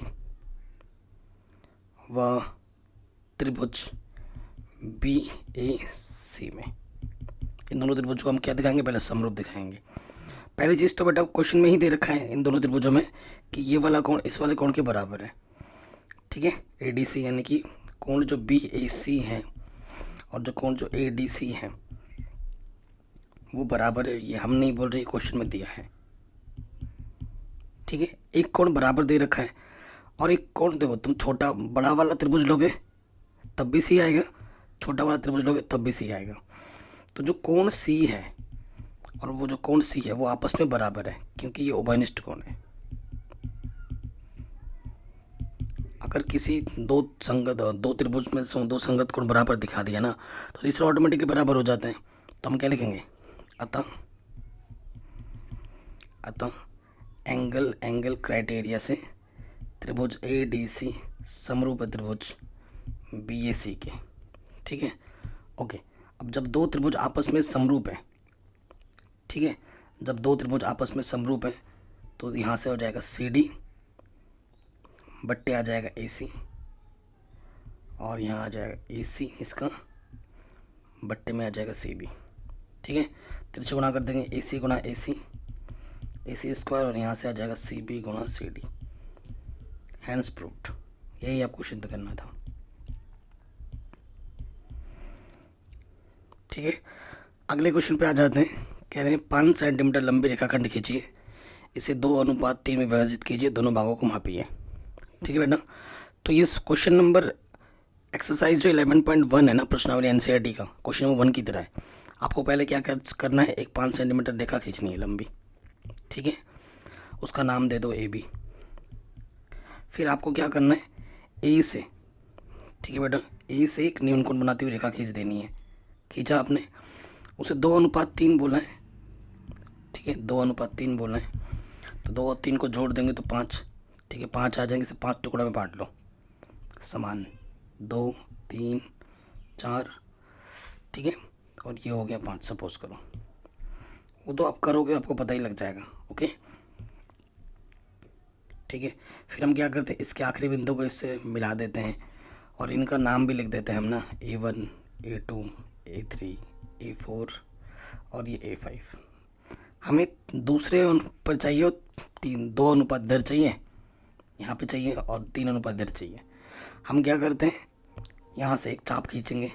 व त्रिभुज BAC में, इन दोनों त्रिभुजों को हम क्या दिखाएंगे, पहले समरूप दिखाएंगे। पहली चीज़ तो बेटा क्वेश्चन में ही दे रखा है इन दोनों त्रिभुजों में कि ये वाला कोण इस वाले कोण के बराबर है, ठीक है। ADC यानी कि कोण जो BAC है और जो कोण जो ADC है वो बराबर है, ये हम नहीं बोल रहे, क्वेश्चन में दिया है, ठीक है। एक कोण बराबर दे रखा है और एक कोण देखो, तुम छोटा बड़ा वाला त्रिभुज लोगे तब भी C आएगा, छोटा वाला त्रिभुज लोगे तब भी C आएगा। तो जो कोण C है और वो जो कोण C है वो आपस में बराबर है, क्योंकि ये उभयनिष्ठ कोण है। अगर किसी दो त्रिभुज में से दो संगत कोण बराबर दिखा दिया ना, तो तीसरा ऑटोमेटिकली बराबर हो जाते हैं। तो हम क्या लिखेंगे, अतः एंगल क्राइटेरिया से त्रिभुज ADC समरूप है त्रिभुज BAC के, ठीक है, ओके। अब जब दो त्रिभुज आपस में समरूप है, ठीक है, जब दो त्रिभुज आपस में समरूप है तो यहाँ से हो जाएगा CD बट्टे आ जाएगा AC, और यहाँ आ जाएगा AC इसका बट्टे में आ जाएगा CB, ठीक है। तिरछे गुणा कर देंगे, AC गुणा AC स्क्वायर, और यहाँ से आ जाएगा CB गुणा CD। Hence proved. यही आपको सिद्ध करना था, ठीक है। अगले क्वेश्चन पे आ जाते हैं। कह रहे हैं 5 सेंटीमीटर लंबी रेखाखंड खींचिए, इसे 2:3 में विभाजित कीजिए, दोनों भागों को मापिए, ठीक है बेटा। तो ये क्वेश्चन नंबर एक्सरसाइज जो 11.1 है ना, प्रश्नावली NCERT का क्वेश्चन नंबर 1 की तरह है। आपको पहले क्या करना है, एक 5 सेंटीमीटर रेखा खींचनी है लंबी, ठीक है, उसका नाम दे दो AB। फिर आपको क्या करना है, A से, ठीक है बेटा, A से एक न्यून कोण बनाती हुई रेखा खींच देनी है। खींचा आपने, उसे 2:3 बोला है, ठीक है, 2:3 बोला है, तो 2 और 3 को जोड़ देंगे तो 5, ठीक है, 5 आ जाएंगे, इसे 5 टुकड़ों में बांट लो समान, 2 3 4, ठीक है, और ये हो गया 5 सपोज करो। वो तो आप करोगे आपको पता ही लग जाएगा, ओके, ठीक है। फिर हम क्या करते हैं, इसके आखिरी बिंदु को इससे मिला देते हैं और इनका नाम भी लिख देते हैं हम ना, A1 A2 A3 A4 और ये A5। हमें दूसरे पर चाहिए 2 अनुपात चाहिए, यहाँ पे चाहिए, और 3 अनुपात चाहिए। हम क्या करते हैं, यहाँ से एक चाप खींचेंगे,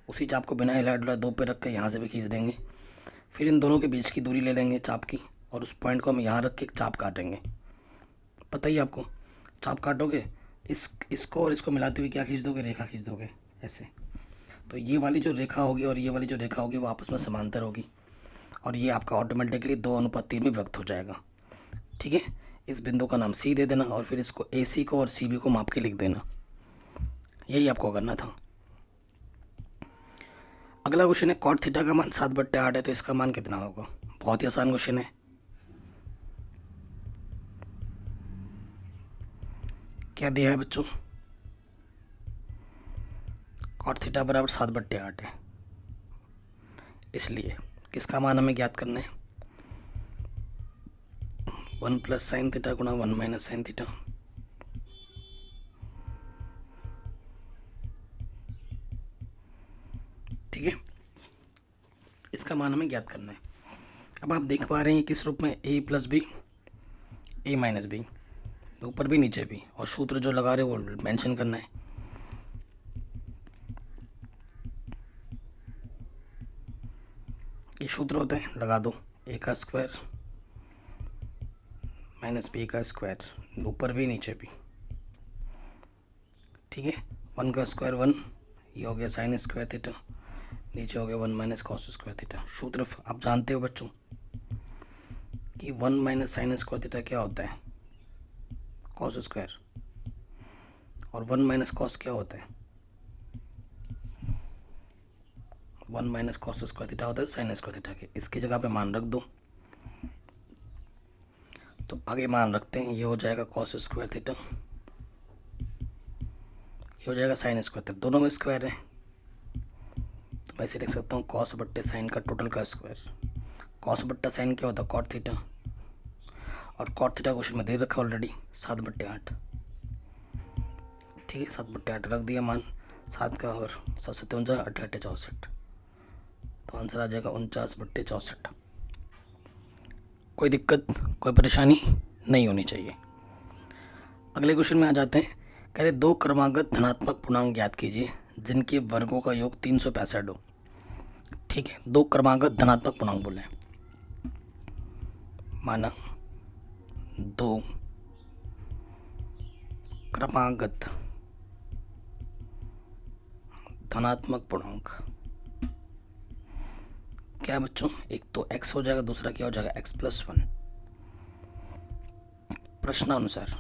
उसी चाप को बिना हिला डुला 2 पे रख कर यहाँ से भी खींच देंगे। फिर इन दोनों के बीच की दूरी ले लेंगे चाप की, और उस पॉइंट को हम यहाँ रख के एक चाप काटेंगे। पता ही आपको, चाप काटोगे इसको और इसको मिलाते हुए क्या खींच दोगे, रेखा खींच दोगे ऐसे। तो ये वाली जो रेखा होगी और ये वाली जो रेखा होगी वो आपस में समांतर होगी, और ये आपका ऑटोमेटिकली 2:3 में व्यक्त हो जाएगा, ठीक है। इस बिंदु का नाम C दे देना, और फिर इसको AC को और CB को माप के लिख देना। यही आपको करना था। अगला क्वेश्चन है, cot थीटा का मान 7/8 है, तो इसका मान कितना होगा। बहुत ही आसान क्वेश्चन है। क्या दिया है बच्चों, cot थीटा बराबर 7/8 है, इसलिए किसका मान हमें ज्ञात करना है, 1 + sin थीटा गुणा 1 - sin थीटा, ठीक है। इसका मान हमें ज्ञात करना है। अब आप देख पा रहे हैं किस रूप में, A + B A - B, ऊपर भी नीचे भी, और सूत्र जो लगा रहे वो मेंशन करना है। ये सूत्र होता है, लगा दो, A का स्क्वायर - B का स्क्वायर, ऊपर भी नीचे भी, ठीक है। 1 का स्क्वायर 1, ये हो गया sin स्क्वायर थीटा, नीचे हो गया 1 - cos स्क्वायर थीटा। सूत्र आप जानते हो बच्चों कि 1 - sin स्क्वायर थीटा क्या होता है, कॉस स्क्वायर, और 1 माइनस कॉस क्या होता है? 1 माइनस कॉस स्क्वायर थीटा होता है साइन स्क्वायर थीटा के। इसकी जगह पे मान रख दो। तो आगे मान रखते हैं, ये हो जाएगा कॉस स्क्वायर थीटा, ये हो जाएगा साइन स्क्वायर थीटा, दोनों में स्क्वायर है। तो मैं इसे लिख सकता हूँ कॉस बट्टे साइन का टोटल का स्क्वायर। कॉस बट्टा साइन क्या होता है? कॉट थीटा, और कॉट थीटा क्वेश्चन में दे रखा ऑलरेडी 7/8। ठीक है, 7/8 रख दिया मान। 7 का और 7×7 = 8 × 8 = 64। तो आंसर आ जाएगा 49/64। कोई दिक्कत, कोई परेशानी नहीं होनी चाहिए। अगले क्वेश्चन में आ जाते हैं। कह रहे 2 क्रमागत धनात्मक पूर्णांक ज्ञात कीजिए जिनके वर्गों का योग 365 हो। ठीक है, 2 क्रमागत धनात्मक पूर्णांक बोले, माना 2 क्रमागत धनात्मक पूर्णांक। क्या बच्चों? एक तो x हो जाएगा, दूसरा क्या हो जाएगा? x+1। प्रश्नानुसार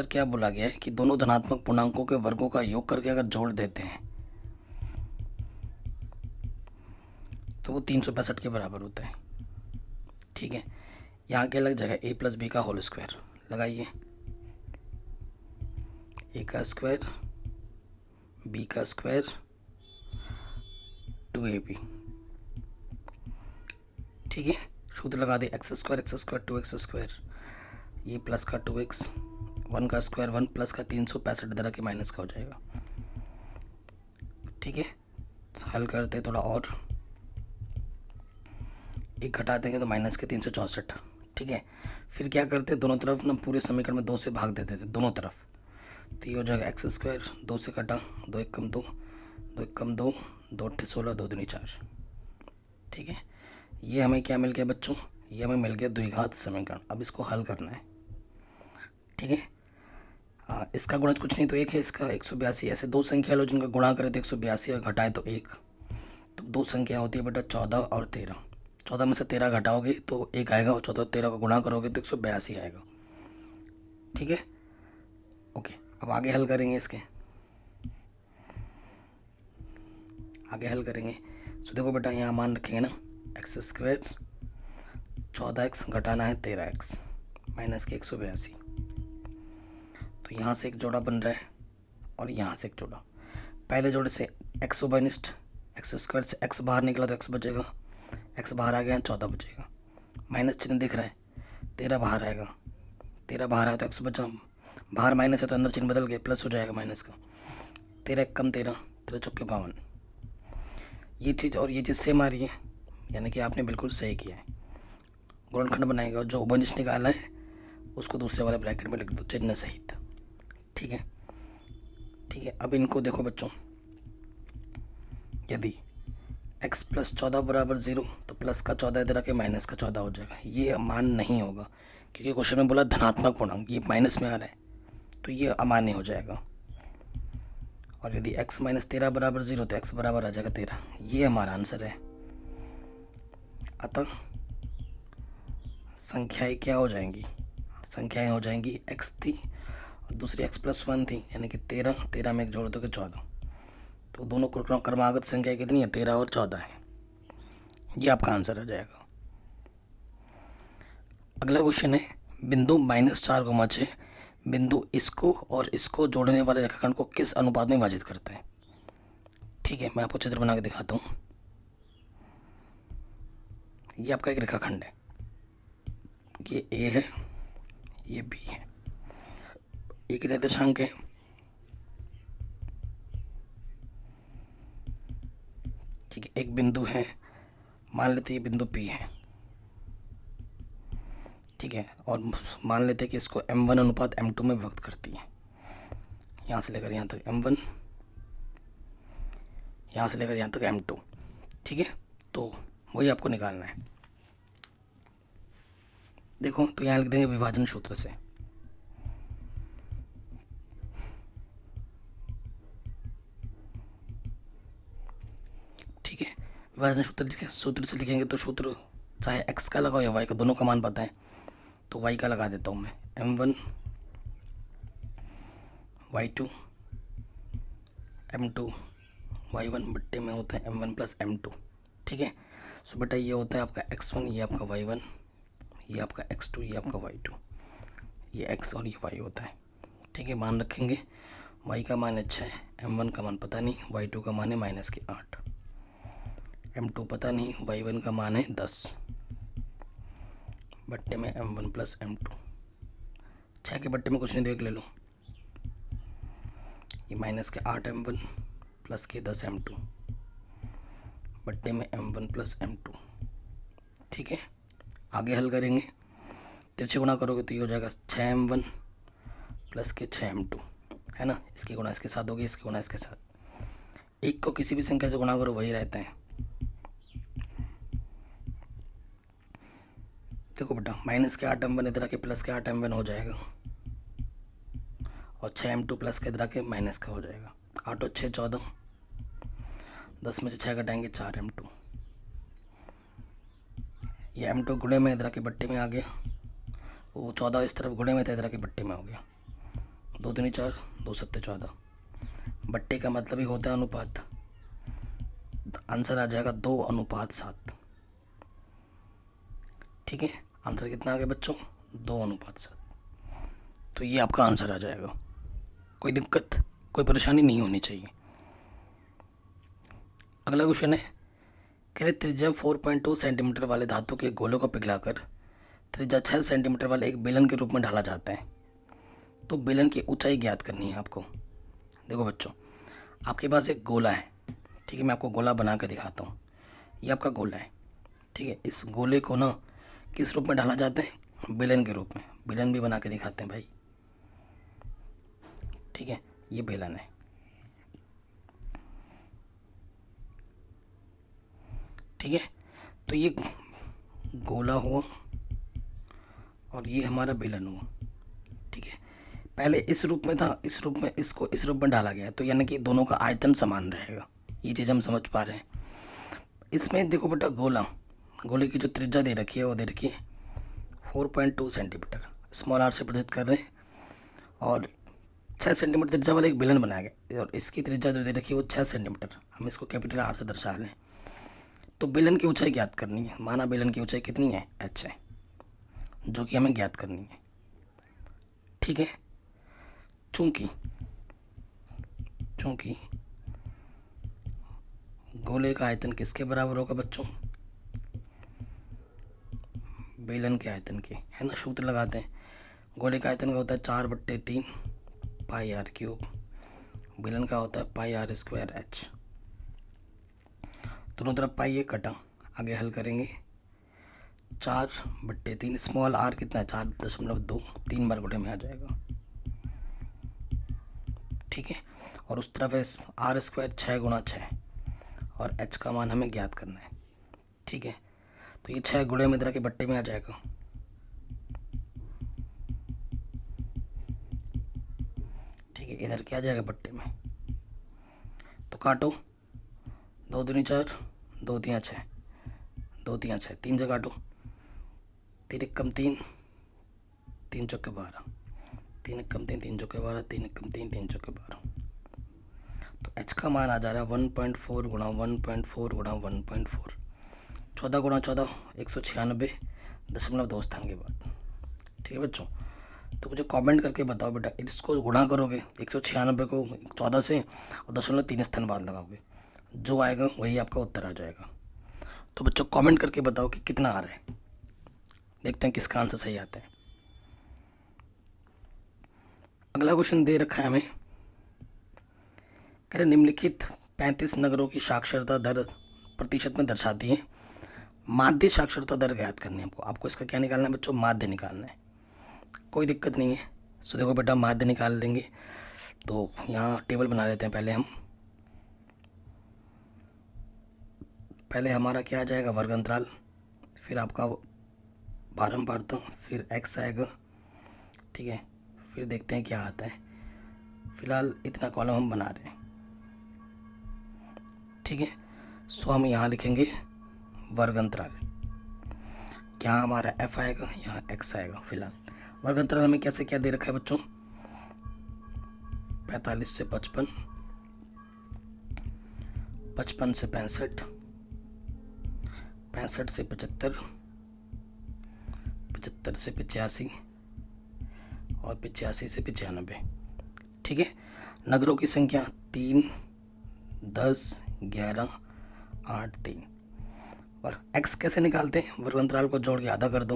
क्या बोला गया है कि दोनों धनात्मक पूर्णांकों के वर्गों का योग करके अगर जोड़ देते हैं तो वो 365 के बराबर होता है। ठीक है, यहाँ क्या लग जाएगा? a + b का होल स्क्वायर लगाइए, a का स्क्वायर b का स्क्वायर 2ab। ठीक है, सूत्र लगा दे, x² 2x², ये प्लस का 2x, 1 का स्क्वायर 1 प्लस का 365 इधर के माइनस का हो जाएगा। ठीक है, हल करते थोड़ा और, एक घटा देंगे तो माइनस के 364। ठीक है, फिर क्या करते, दोनों तरफ ना पूरे समीकरण में 2 से भाग देते थे दोनों तरफ। तो ये हो जाएगा x², 2 से कटा, 2 × 1 = 2, 2 × 1 = 2, 2 × 8 = 16, 2 × 2 = 4। ठीक है, ये हमें क्या मिल गया बच्चों? ये हमें मिल गया द्विघात समीकरण। अब इसको हल करना है। ठीक है, इसका गुणज कुछ नहीं तो 1 है, इसका 182। ऐसे 2 संख्या लो जिनका गुणा करे तो 182 और घटाए तो 1। तो 2 संख्या होती है बेटा 14 और 13। 14 में से 13 घटाओगे तो 1 आएगा, और 14 और 13 को गुणा करोगे तो 182 आएगा। ठीक है, ओके। अब आगे हल करेंगे, इसके आगे हल करेंगे। तो देखो बेटा, यहाँ मान रखेंगे ना, x² 14x घटाना है 13x माइनस के 182। तो यहाँ से एक जोड़ा बन रहा है और यहाँ से एक जोड़ा। पहले जोड़े से x ओबनिस्ट, x² से x बाहर निकला तो x बचेगा, x बाहर आ गया 14 बचेगा, माइनस चिन्ह दिख रहा है, 13 बाहर आएगा, 13 बाहर आया तो x बचा, बाहर माइनस है तो अंदर चिन्ह बदल गया, प्लस हो जाएगा माइनस का। 13 × 1 = 13, 13 × 4 = 52। ये चीज़ और ये चीज़ सेम आ रही है, यानी कि आपने बिल्कुल सही किया है। गुणनखंड बनाएगा और जो ओबनिस्ट निकाला है उसको दूसरे वाले ब्रैकेट में लिख दो चिन्ह सहित। ठीक है, ठीक है। अब इनको देखो बच्चों, यदि x + 14 = 0 तो प्लस का 14 इधर आके माइनस का 14 हो जाएगा। ये मान नहीं होगा क्योंकि क्वेश्चन में बोला धनात्मक पूर्णांक, ये माइनस में आ रहा है तो ये अमान्य हो जाएगा। और यदि x - 13 = 0 तो x बराबर आ जाएगा 13। ये हमारा आंसर है। अतः संख्याएं क्या हो जाएंगी? संख्याएं हो जाएंगी, x थी और दूसरी x+1 थी, यानी कि 13, 13 में एक जोड़ दोगे 14। तो दोनों क्रमागत संख्या कितनी है? 13 और 14 है। ये आपका आंसर आ जाएगा। अगला क्वेश्चन है, बिंदु -4, बिंदु इसको और इसको जोड़ने वाले रेखाखंड को किस अनुपात में विभाजित करते हैं? ठीक है, मैं आपको चित्र बना के दिखाता हूँ। ये आपका एक रेखाखंड है, ये A है, ये B है, एक निर्देशांक है। ठीक है, एक बिंदु है, मान लेते हैं ये बिंदु P है। ठीक है, और मान लेते हैं कि इसको m1:m2 में विभक्त करती है। यहाँ से लेकर यहाँ तक m1, यहाँ से लेकर यहाँ तक m2। ठीक है, तो वही आपको निकालना है। देखो, तो यहाँ लिख देंगे विभाजन सूत्र से। ठीक है, विभाजन सूत्र से लिखेंगे तो सूत्र चाहे x का लगाओ या y का, दोनों का मान पता है, तो y का लगा देता हूँ मैं, m1 y2 m2 y1 बट्टे में होता है m1 प्लस m2। ठीक है, सो बेटा ये होता है आपका x1, ये आपका y1, ये आपका x2, ये आपका y2, ये x और ये y होता है। ठीक है, मान रखेंगे, y का मान अच्छा है, m1 का मान पता नहीं, y2 का मान है -8, m2 पता नहीं, y1 का मान है 10 बट्टे में m1 प्लस m2। 6 के बट्टे में कुछ नहीं, देख ले लो, ये -8 m1 प्लस के 10 m2 बट्टे में m1 प्लस m2। ठीक है, आगे हल करेंगे, तिरछे गुणा करोगे तो ये हो जाएगा 6m1 प्लस के 6m2, है ना, इसकी गुणा इसके साथ होगी, इसकी गुणा इसके साथ। एक को किसी भी संख्या से गुणा करो वही रहते हैं। देखो बेटा, -8 m1 इधर के प्लस के 8 m1 हो जाएगा, और 6m2 प्लस के इधर के माइनस का हो जाएगा। 8 और 6 14, 10 में से 6 घटाएंगे 4m2, ये m2 गुणे में इधर के बट्टे में आ गया, वो 14 इस तरफ गुणे में था, इधर के बट्टे में हो गया, 2 3 4, 2 7 14। बट्टे का मतलब ही होता है अनुपात, आंसर आ जाएगा 2:7। ठीक है, आंसर कितना आ गया बच्चों, 2:7। तो ये आपका आंसर आ जाएगा, कोई दिक्कत कोई परेशानी नहीं होनी चाहिए। अगला क्वेश्चन है, कह रहे त्रिज्या 4.2 सेंटीमीटर वाले धातु के गोलों को पिघलाकर त्रिज्या 6 सेंटीमीटर वाले एक बेलन के रूप में ढाला जाता है, तो बेलन की ऊंचाई ज्ञात करनी है आपको। देखो बच्चों, आपके पास एक गोला है, ठीक है, मैं आपको गोला बना कर दिखाता हूँ। ये आपका गोला है, ठीक है, इस गोले को ना किस रूप में ढाला जाता है, बेलन के रूप में। बेलन भी बना के दिखाते हैं भाई, ठीक है, ये बेलन है, ठीक है। तो ये गोला हुआ और ये हमारा बेलन हुआ, ठीक है। पहले इस रूप में था, इस रूप में इसको इस रूप में डाला गया, तो यानी कि दोनों का आयतन समान रहेगा, ये चीज़ हम समझ पा रहे हैं। इसमें देखो बेटा, गोले की जो त्रिज्या दे रखी है वो दे रखी है 4.2 सेंटीमीटर, स्मॉल आर से प्रदर्शित कर रहे हैं, और 6 सेंटीमीटर त्रिज्या वाला एक बेलन बनाया गया, और इसकी त्रिज्या जो दे रखी है वो 6 सेंटीमीटर, हम इसको कैपिटल आर से दर्शा रहे हैं। तो बेलन की ऊंचाई ज्ञात करनी है, माना बेलन की ऊंचाई कितनी है, h है, जो कि हमें ज्ञात करनी है, ठीक है। चूंकि गोले का आयतन किसके बराबर होगा बच्चों, बेलन के आयतन के, है ना। सूत्र लगाते हैं, गोले का आयतन का होता है 4/3 पाई आर क्यूब, बेलन का होता है पाई आर स्क्वायर h। दोनों तरफ पाई ये कटा, आगे हल करेंगे, 4/3, स्मॉल आर कितना है 4.2, 3 बार गुणे में आ जाएगा, ठीक है। और उस तरफ है आर स्क्वायर 6 गुणा 6, और h का मान हमें ज्ञात करना है, ठीक है। तो ये 6 गुणे में इधर के बट्टे में आ जाएगा, ठीक है, इधर क्या आ जाएगा बट्टे में। तो काटो, 2 दूनी 4, 2 3 6, 2 3 6, 3 से काटो, 3 1 3, 3 चौके 12, 3 1 3, 3 चौके 12, 3 1 3, 3 चौके 12। तो h का मान आ जा रहा है 1.4 गुणा 1.4 गुणा 1.4, 14 गुणा 14, 196.2 स्थान के बाद, ठीक है बच्चों। तो मुझे कमेंट करके बताओ बेटा, इसको गुणा करोगे 196 को 14 से और 0.3 स्थान बाद लगाओगे, जो आएगा वही आपका उत्तर आ जाएगा। तो बच्चों कमेंट करके बताओ कि कितना आ रहा है, देखते हैं किसका आंसर सही आता है। अगला क्वेश्चन दे रखा है हमें, कह रहे निम्नलिखित 35 नगरों की साक्षरता दर प्रतिशत में दर्शाती है, माध्य साक्षरता दर ज्ञात करनी है आपको। आपको इसका क्या निकालना है बच्चों, माध्य निकालना है, कोई दिक्कत नहीं है। सो देखो बेटा, माध्य निकाल देंगे, तो यहाँ टेबल बना लेते हैं। पहले हमारा क्या आ जाएगा, वर्ग अंतराल, फिर आपका बारंबारता, फिर x आएगा, ठीक है, फिर देखते हैं क्या आता है। फिलहाल इतना कॉलम हम बना रहे हैं, ठीक है। सो हम यहाँ लिखेंगे वर्ग अंतराल, यहाँ हमारा f आएगा, यहाँ x आएगा। फिलहाल वर्ग अंतराल हमें कैसे क्या दे रखा है बच्चों, 45 से 55, 55 से 65, 65 से 75, 75 से 85 और 85 से 95। ठीक है। नगरों की संख्या 3, 10, 11, 8, 3। और x कैसे निकालते हैं, वर्ग अंतराल को जोड़ के आधा कर दो।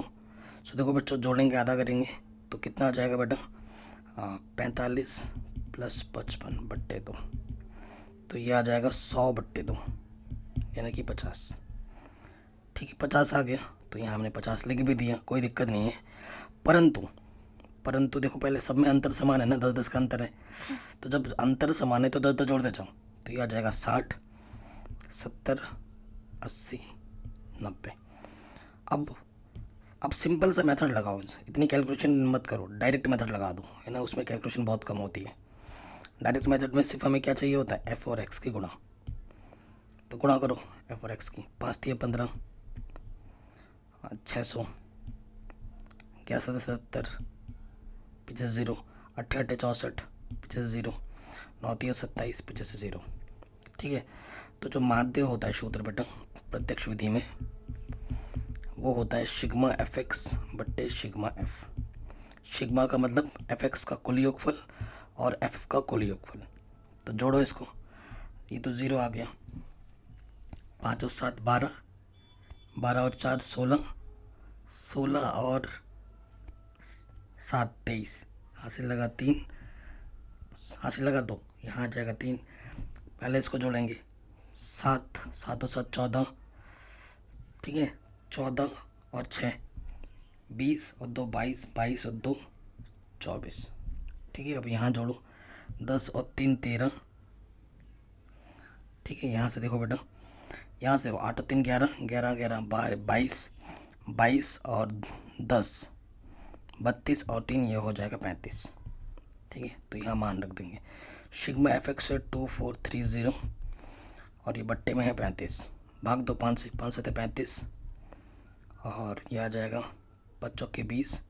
सो देखो बच्चों, जोड़ेंगे आधा करेंगे तो कितना आ जाएगा बेटा, 45 + 55 बट्टे 2, तो ये आ जाएगा 100 बट्टे 2 यानी कि 50। ठीक है, 50 आ गया तो यहाँ हमने 50 लिख भी दिया, कोई दिक्कत नहीं है। परंतु देखो पहले सब में अंतर समान है ना, 10-10 का अंतर है, तो जब अंतर समान है तो 10-10 जोड़ते जाओ, तो ये आ जाएगा 60, 70, 80, 90। अब सिंपल सा मेथड लगाओ, इतनी कैलकुलेशन मत करो, डायरेक्ट मेथड लगा दो, है ना, उसमें कैलकुलेशन बहुत कम होती है। डायरेक्ट मेथड में सिर्फ हमें क्या चाहिए होता है, f और x की गुणा। तो गुणा करो f और x की, 5 × 15, 600, 11 × 70, पीछे से 0, 8 × 64, पीछे से 0, 9 × 27, पीछे से 0। ठीक है। तो जो माध्य होता है सूत्र बेटा प्रत्यक्ष विधि में, वो होता है सिग्मा fx बट्टे सिग्मा f। सिग्मा का मतलब fx का कुल योगफल और f का कुल योगफल। तो जोड़ो इसको, ये तो 0 आ गया, 5 और 7 12, 12 और 4 16, 16 और 7 23, हासिल लगा 3, हासिल लगा 2, यहाँ आ जाएगा 3। पहले इसको जोड़ेंगे, 7 और 7 14, ठीक है, 14 और 6 20 और 2 22, 22 और 2 24। ठीक है। अब यहाँ जोड़ो, 10 और 3 13। ठीक है, यहाँ से देखो बेटा, यहाँ से 8 और 3 11, 11 11 22, 22 और 10 32 और 3 ये हो जाएगा 35। ठीक है, तो यहाँ मान रख देंगे, सिग्मा fx है 2430 और ये बट्टे में है 35, भाग दो 5 से, 5 से 35 और ये आ जाएगा 5 चौके 20,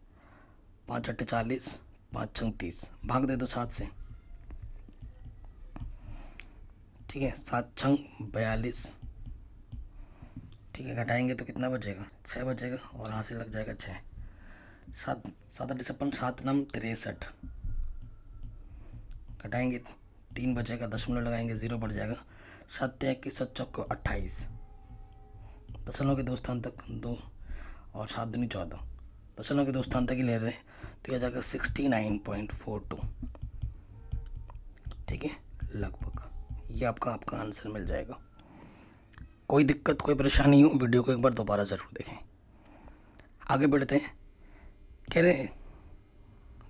5 अट्ठे 40, 5 छंग 30, भाग दे दो 7 से। ठीक है, 7 छंग 42। ठीक है, घटाएंगे तो कितना बचेगा, 6 बचेगा और यहाँ से लग जाएगा 6, 7 7 अट्ठे 56, 7 9 63, घटाएंगे 3 बचेगा, दशमलव लगाएंगे 0 बढ़ जाएगा, 7 21, 7 चौको 28, दशमलव के 2 स्थान तक 2 और 7 दूनी 14, दशमलव के 2 स्थान तक ही ले रहे हैं, तो यह जाएगा 69.42। ठीक है, लगभग ये आपका आंसर मिल जाएगा। कोई दिक्कत कोई परेशानी हो, वीडियो को एक बार दोबारा ज़रूर देखें। आगे बढ़ते हैं। कह रहे हैं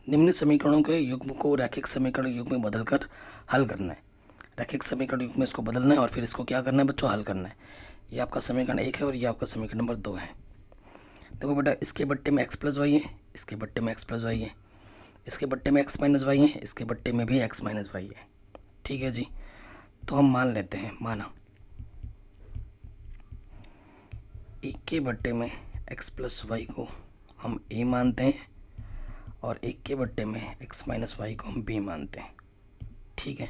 निम्न समीकरणों के युग्म को रैखिक समीकरण युग्म में बदलकर हल करना है। रैखिक समीकरण युग्म में इसको बदलना है और फिर इसको क्या करना है बच्चों, हल करना है। ये आपका समीकरण 1 है और ये आपका समीकरण नंबर 2 है। देखो बेटा, इसके बट्टे में x + y है, इसके बट्टे में x + y है, इसके बट्टे में x - y है, इसके बट्टे में भी x - y है। ठीक है जी, तो हम मान लेते हैं, माना 1 के बट्टे में x + y को हम a मानते हैं और 1 के बट्टे में x - y को हम b मानते हैं। ठीक है,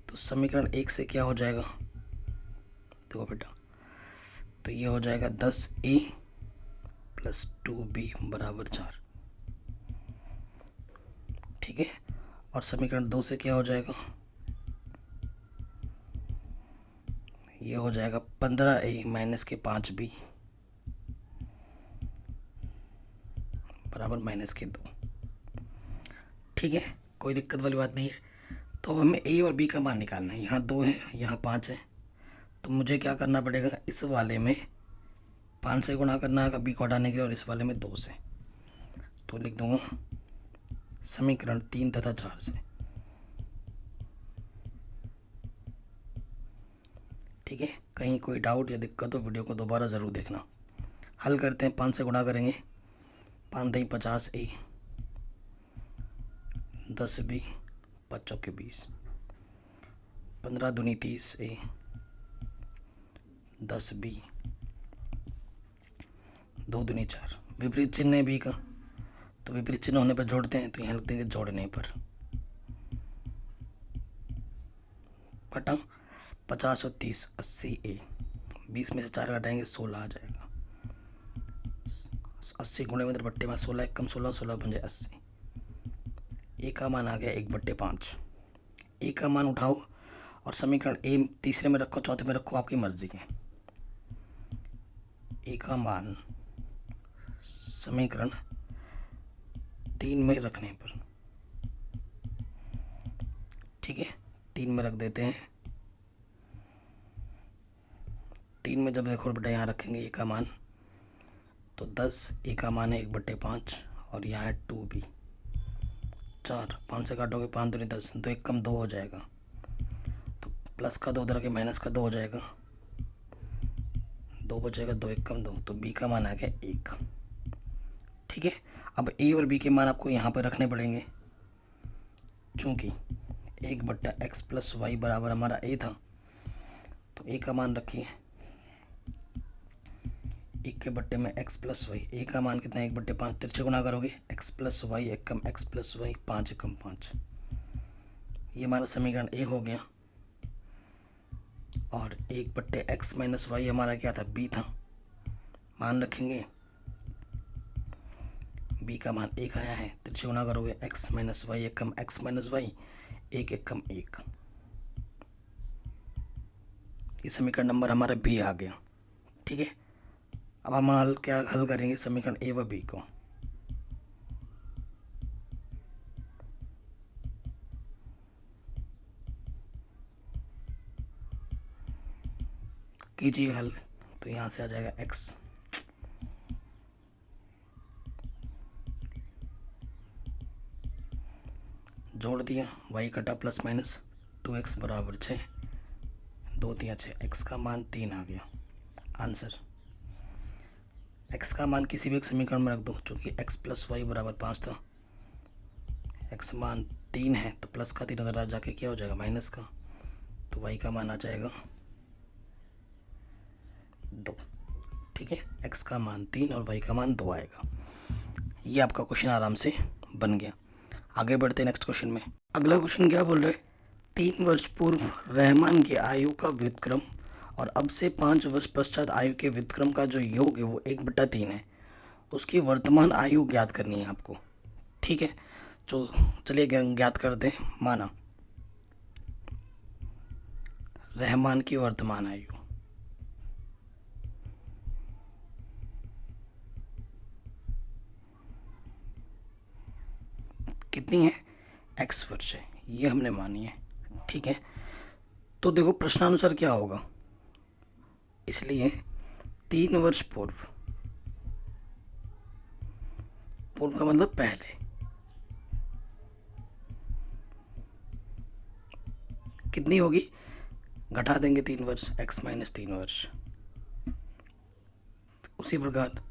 तो समीकरण 1 से क्या हो जाएगा, देखो बेटा, तो ये हो जाएगा 10a + 2b = 4। ठीक है, और समीकरण 2 से क्या हो जाएगा, ये हो जाएगा 15a - 5b = -2। ठीक है, कोई दिक्कत वाली बात नहीं है। तो अब हमें a और b का मान निकालना है। यहाँ 2 है, यहाँ 5 है, तो मुझे क्या करना पड़ेगा, इस वाले में 5 से गुणा करना है b को हटाने के लिए और इस वाले में 2 से। तो लिख दूंगा समीकरण 3 तथा 4 से। ठीक है, कहीं कोई डाउट या दिक्कत हो वीडियो को दोबारा ज़रूर देखना। हल करते हैं, 5 से गुणा करेंगे, 5 × 50a, 10b, 5 चौके 20, 15 दूनी 30a, 10b, 2 दूनी 4, विपरीत चिन्ह है बी का, तो विपरीत चिन्ह होने पर जोड़ते हैं, तो यहाँ लिख देंगे जोड़ने पर, बटा 50 और 30 80 ए, 20 में से 4 घटाएंगे 16 आ जाएगा। 80 गुणे में बट्टे में 16 एक कम 16, 16 बन जाए 80। ए का मान आ गया 1/5। ए का मान उठाओ और समीकरण ए तीसरे में रखो, चौथे में रखो, आपकी मर्जी है। ए का मान समीकरण 3 में रखने पर, ठीक है, 3 में रख देते हैं। 3 में जब देखो बेटा यहाँ रखेंगे ए का मान, तो 10, ए का मान है 1/5 और यहाँ है 2 भी, 4, 5 से काटोगे 5 दूनी 10, 2 एक कम 2 हो जाएगा, तो प्लस का 2 उधर के माइनस का 2 हो जाएगा, 2 बचेगा, 2 एक कम 2, तो बी का मान आ गया 1, ठीक है। अब ए और बी के मान आपको यहाँ पर रखने पड़ेंगे, चूँकि 1/x + y बराबर हमारा ए था, तो ए का मान रखिए 1 के बट्टे में x + y, ए का मान कितना है 1/5, तिरछे गुना करोगे x + y एक कम x + y, 5 एकम 5, ये हमारा समीकरण ए हो गया। और 1/x - y हमारा क्या था, b था, मान रखेंगे, b का मान 1 आया है, तिरछे गुना करोगे x - y एक कम x - y, 1 एक कम 1, ये समीकरण नंबर हमारा बी आ गया, ठीक है। अब हम हल करेंगे समीकरण ए व बी को। कीजिए हल, तो यहाँ से आ जाएगा x, जोड़ दिया, y कटा ± 2x बराबर 6, 2 दिया 6, x का मान 3 आ गया आंसर। x का मान किसी भी एक समीकरण में रख दो, चूँकि x + y बराबर 5 था, x मान 3 है, तो प्लस का 3 अगर जाके क्या हो जाएगा माइनस का, तो y का मान आ जाएगा 2, ठीक है। x का मान 3 और y का मान 2 आएगा। ये आपका क्वेश्चन आराम से बन गया। आगे बढ़ते हैं नेक्स्ट क्वेश्चन में। अगला क्वेश्चन क्या बोल रहे हैं, 3 वर्ष पूर्व रहमान की आयु का व्युत्क्रम और अब से 5 वर्ष पश्चात आयु के व्युत्क्रम का जो योग है वो 1/3 है। उसकी वर्तमान आयु ज्ञात करनी है आपको, ठीक है। तो चलिए ज्ञात करते हैं। माना रहमान की वर्तमान आयु कितनी है, x वर्ष है, ये हमने मानी है, ठीक है। तो देखो प्रश्नानुसार क्या होगा, इसलिए 3 वर्ष पूर्व, पूर्व का मतलब पहले, कितनी होगी, घटा देंगे 3 वर्ष, x - 3 वर्ष। उसी प्रकार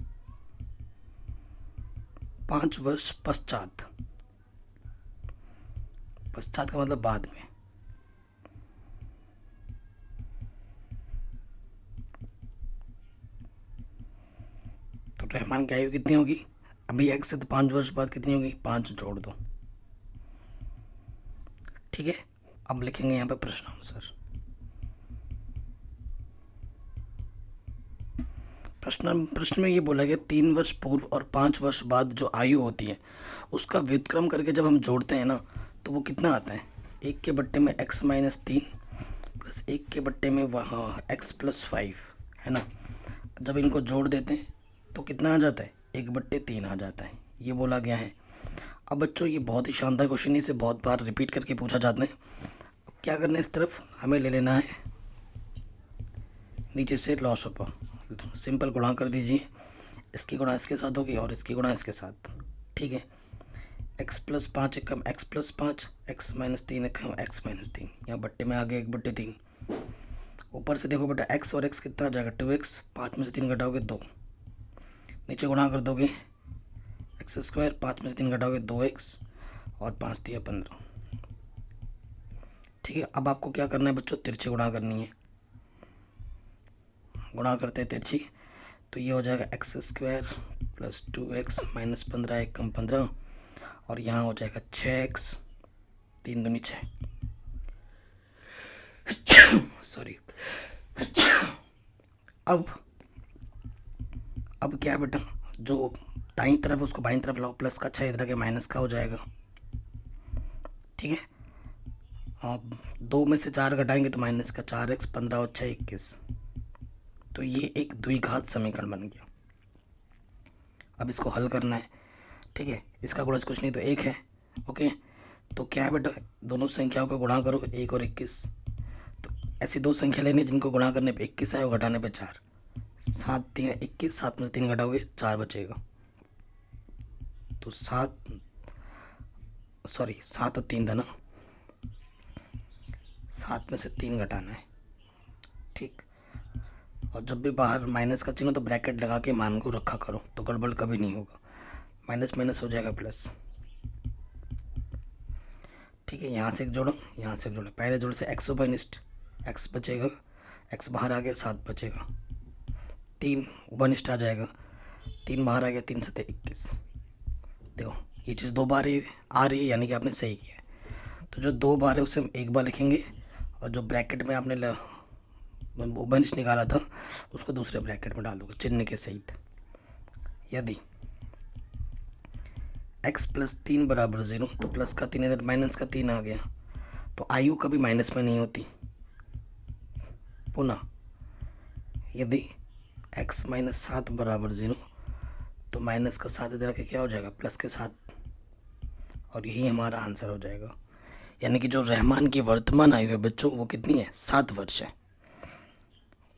5 वर्ष पश्चात, पश्चात का मतलब बाद में, तो रहमान की आयु कितनी होगी, अभी x से, तो 5 वर्ष बाद कितनी होगी, 5 जोड़ दो, ठीक है। अब लिखेंगे यहाँ पे प्रश्नानुसार। प्रश्न में ये बोला गया 3 वर्ष पूर्व और 5 वर्ष बाद जो आयु होती है उसका व्युत्क्रम करके जब हम जोड़ते हैं ना, तो वो कितना आता है, 1 के बट्टे में x - 3 प्लस 1 के बट्टे में वहाँ x + 5 है ना। जब इनको जोड़ देते हैं तो कितना आ जाता है, 1/3 आ जाता है, ये बोला गया है। अब बच्चों ये बहुत ही शानदार क्वेश्चन, इसे बहुत बार रिपीट करके पूछा जाता है। अब क्या करना है, इस तरफ हमें ले लेना है नीचे से लॉस ऑफ, सिंपल गुणा कर दीजिए, इसकी गुणा इसके साथ होगी और इसकी गुणा इसके साथ, ठीक है। x + 5 एक कम x + 5, x - 3 एक कम x - 3, यहाँ बट्टे में आ गया 1/3। ऊपर से देखो बेटा x और x कितना आ जाएगा, 2x, 5 में से 3 घटाओगे 2, नीचे गुणा कर दोगे x², 5 में से 3 घटाओगे 2x और 5 दिया 15, ठीक है। अब आपको क्या करना है बच्चों, तिरछे गुणा करनी है, गुणा करते हैं तिरछी, तो ये हो जाएगा x square plus 2x minus 15 एक कम 15, और यहाँ हो जाएगा 6x 3 दूनी 6, सॉरी। अब क्या है बेटा, जो दाईं तरफ उसको बाईं तरफ लाओ, प्लस का 6 इधर के माइनस का हो जाएगा, ठीक है। अब 2 में से 4 घटाएंगे तो माइनस का 4x 15 और 6 21, तो ये एक द्विघात समीकरण बन गया। अब इसको हल करना है, ठीक है। इसका गुणज कुछ नहीं तो 1 है, ओके। तो क्या है बेटा, दोनों संख्याओं को गुणा करो 1 और 21, तो ऐसी दो संख्या लेनी जिनको गुणा करने पे 21 आए और घटाने पे 4, 7 3 21, 7 में से 3 घटाओगे 4 बचेगा, तो 7 और 3 था ना, 7 में से 3 घटाना है, ठीक। और जब भी बाहर माइनस का चिन्ह हो तो ब्रैकेट लगा के मान को रखा करो, तो गड़बड़ कभी नहीं होगा, माइनस माइनस हो जाएगा प्लस, ठीक है। यहाँ से एक जोड़ो, यहाँ से एक जोड़ो, पहले जोड़ से एक्स उभयनिष्ठ, एक्स बचेगा, एक्स बाहर आ गया 7 बचेगा, 3 उभयनिष्ठ आ जाएगा, 3 बाहर आ गया, 3 7 21। देखो ये चीज़ 2 बार आ रही है, यानी कि आपने सही किया है। तो जो 2 बार है उसे हम 1 बार लिखेंगे, और जो ब्रैकेट में आपने उभयनिष्ठ निकाला था उसको दूसरे ब्रैकेट में डाल दोगे चिन्ह के सहित। यदि x प्लस 3 बराबर 0, तो प्लस का 3 इधर माइनस का 3 आ गया, तो आयु कभी माइनस में नहीं होती। पुनः यदि x माइनस 7 बराबर 0, तो माइनस का 7 इधर के क्या हो जाएगा, प्लस के 7, और यही हमारा आंसर हो जाएगा। यानी कि जो रहमान की वर्तमान आयु है बच्चों, वो कितनी है, 7 वर्ष है।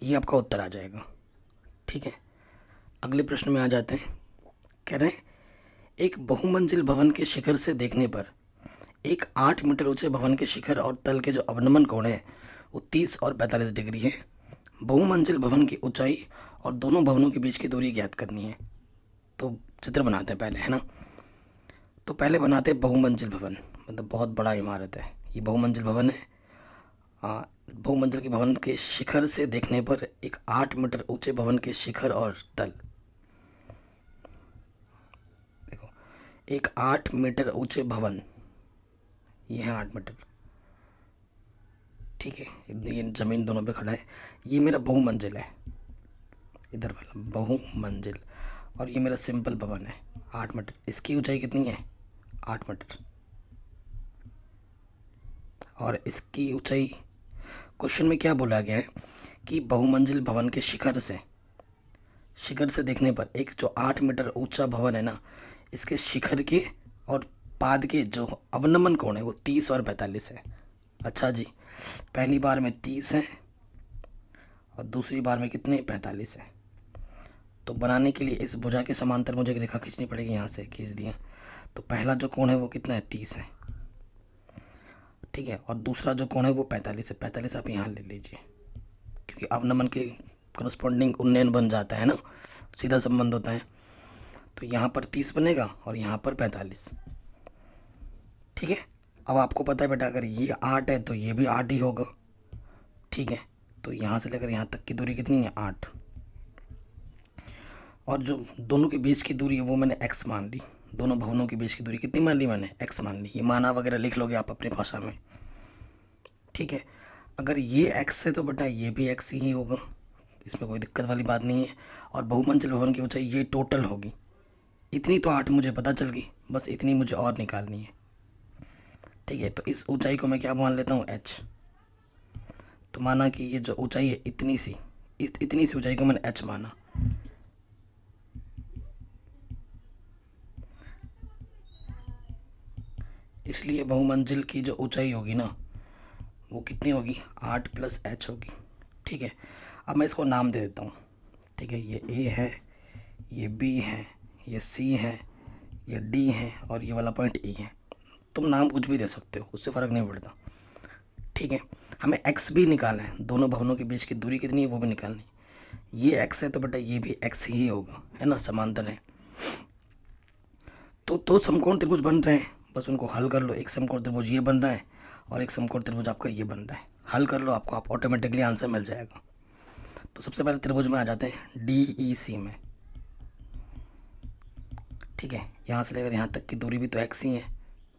ये आपका उत्तर आ जाएगा, ठीक है। अगले प्रश्न में आ जाते हैं। कह रहे हैं एक बहुमंजिल भवन के शिखर से देखने पर एक 8 मीटर ऊंचे भवन के शिखर और तल के जो अवनमन कोण है वो 30 और 45 डिग्री है। बहुमंजिल भवन की ऊंचाई और दोनों भवनों के बीच की दूरी ज्ञात करनी है। तो चित्र बनाते हैं पहले, है ना। तो पहले बनाते हैं बहुमंजिल भवन, मतलब बहुत बड़ा इमारत है ये, बहुमंजिल भवन है। बहुमंजिल के भवन के शिखर से देखने पर एक 8 मीटर ऊंचे भवन के शिखर और तल, देखो एक 8 मीटर ऊंचे भवन, ये है 8 मीटर, ठीक है। ये जमीन दोनों पे खड़ा है, ये मेरा बहुमंजिल है, इधर वाला बहुमंजिल, और ये मेरा सिंपल भवन है 8 मीटर। इसकी ऊंचाई कितनी है, 8 मीटर, और इसकी ऊंचाई, क्वेश्चन में क्या बोला गया है कि बहुमंजिल भवन के शिखर से देखने पर एक जो 8 मीटर ऊंचा भवन है ना, इसके शिखर के और पाद के जो अवनमन कोण है वो 30 और 45 है। अच्छा जी, पहली बार में 30 है और दूसरी बार में कितने, 45 है। तो बनाने के लिए इस भुजा के समांतर मुझे एक रेखा खींचनी पड़ेगी, यहाँ से खींच दिया। तो पहला जो कोण है वो कितना है, 30 है, ठीक है। और दूसरा जो कोण है वो 45 है, 45 आप यहाँ ले लीजिए, क्योंकि अवनमन के करस्पॉन्डिंग उन्नयन बन जाता है ना, सीधा संबंध होता है। तो यहाँ पर 30 बनेगा और यहाँ पर 45, ठीक है। अब आपको पता है बेटा, अगर ये 8 है तो ये भी 8 ही होगा, ठीक है। तो यहाँ से लेकर यहाँ तक की दूरी कितनी है, 8, और जो दोनों के बीच की दूरी है वो मैंने x मान ली। दोनों भवनों के बीच की दूरी कितनी मान ली मैंने, x मान ली। ये माना वगैरह लिख लोगे आप अपनी भाषा में, ठीक है। अगर ये x है तो बेटा ये भी x ही होगा, इसमें कोई दिक्कत वाली बात नहीं है। और बहुमंजिल भवन की ऊंचाई ये टोटल होगी, इतनी तो 8 मुझे पता चल गई, बस इतनी मुझे और निकालनी है, ठीक है। तो इस ऊंचाई को मैं क्या मान लेता हूँ, h। तो माना कि ये जो ऊंचाई है इतनी सी ऊंचाई को मैंने h माना, इसलिए बहुमंजिल की जो ऊंचाई होगी ना वो कितनी होगी, 8 + h होगी, ठीक है। अब मैं इसको नाम दे देता हूँ, ठीक है। ये A है, ये B है, ये C है, ये D है, और ये वाला पॉइंट E है। तुम नाम कुछ भी दे सकते हो, उससे फ़र्क नहीं पड़ता, ठीक है। हमें x भी निकालना है, दोनों भवनों के बीच की दूरी कितनी है वो भी निकालनी है। ये x है तो बेटा ये भी x ही होगा, है ना, समांतर है। तो 2 समकोण त्रिभुज बन रहे हैं, बस उनको हल कर लो। एक समकोण त्रिभुज ये बन रहा है और एक समकोण त्रिभुज आपका ये बन रहा है, हल कर लो, आपको ऑटोमेटिकली आंसर मिल जाएगा। तो सबसे पहले त्रिभुज में आ जाते हैं DEC में, ठीक है। यहाँ से लेकर यहाँ तक की दूरी भी तो x ही है,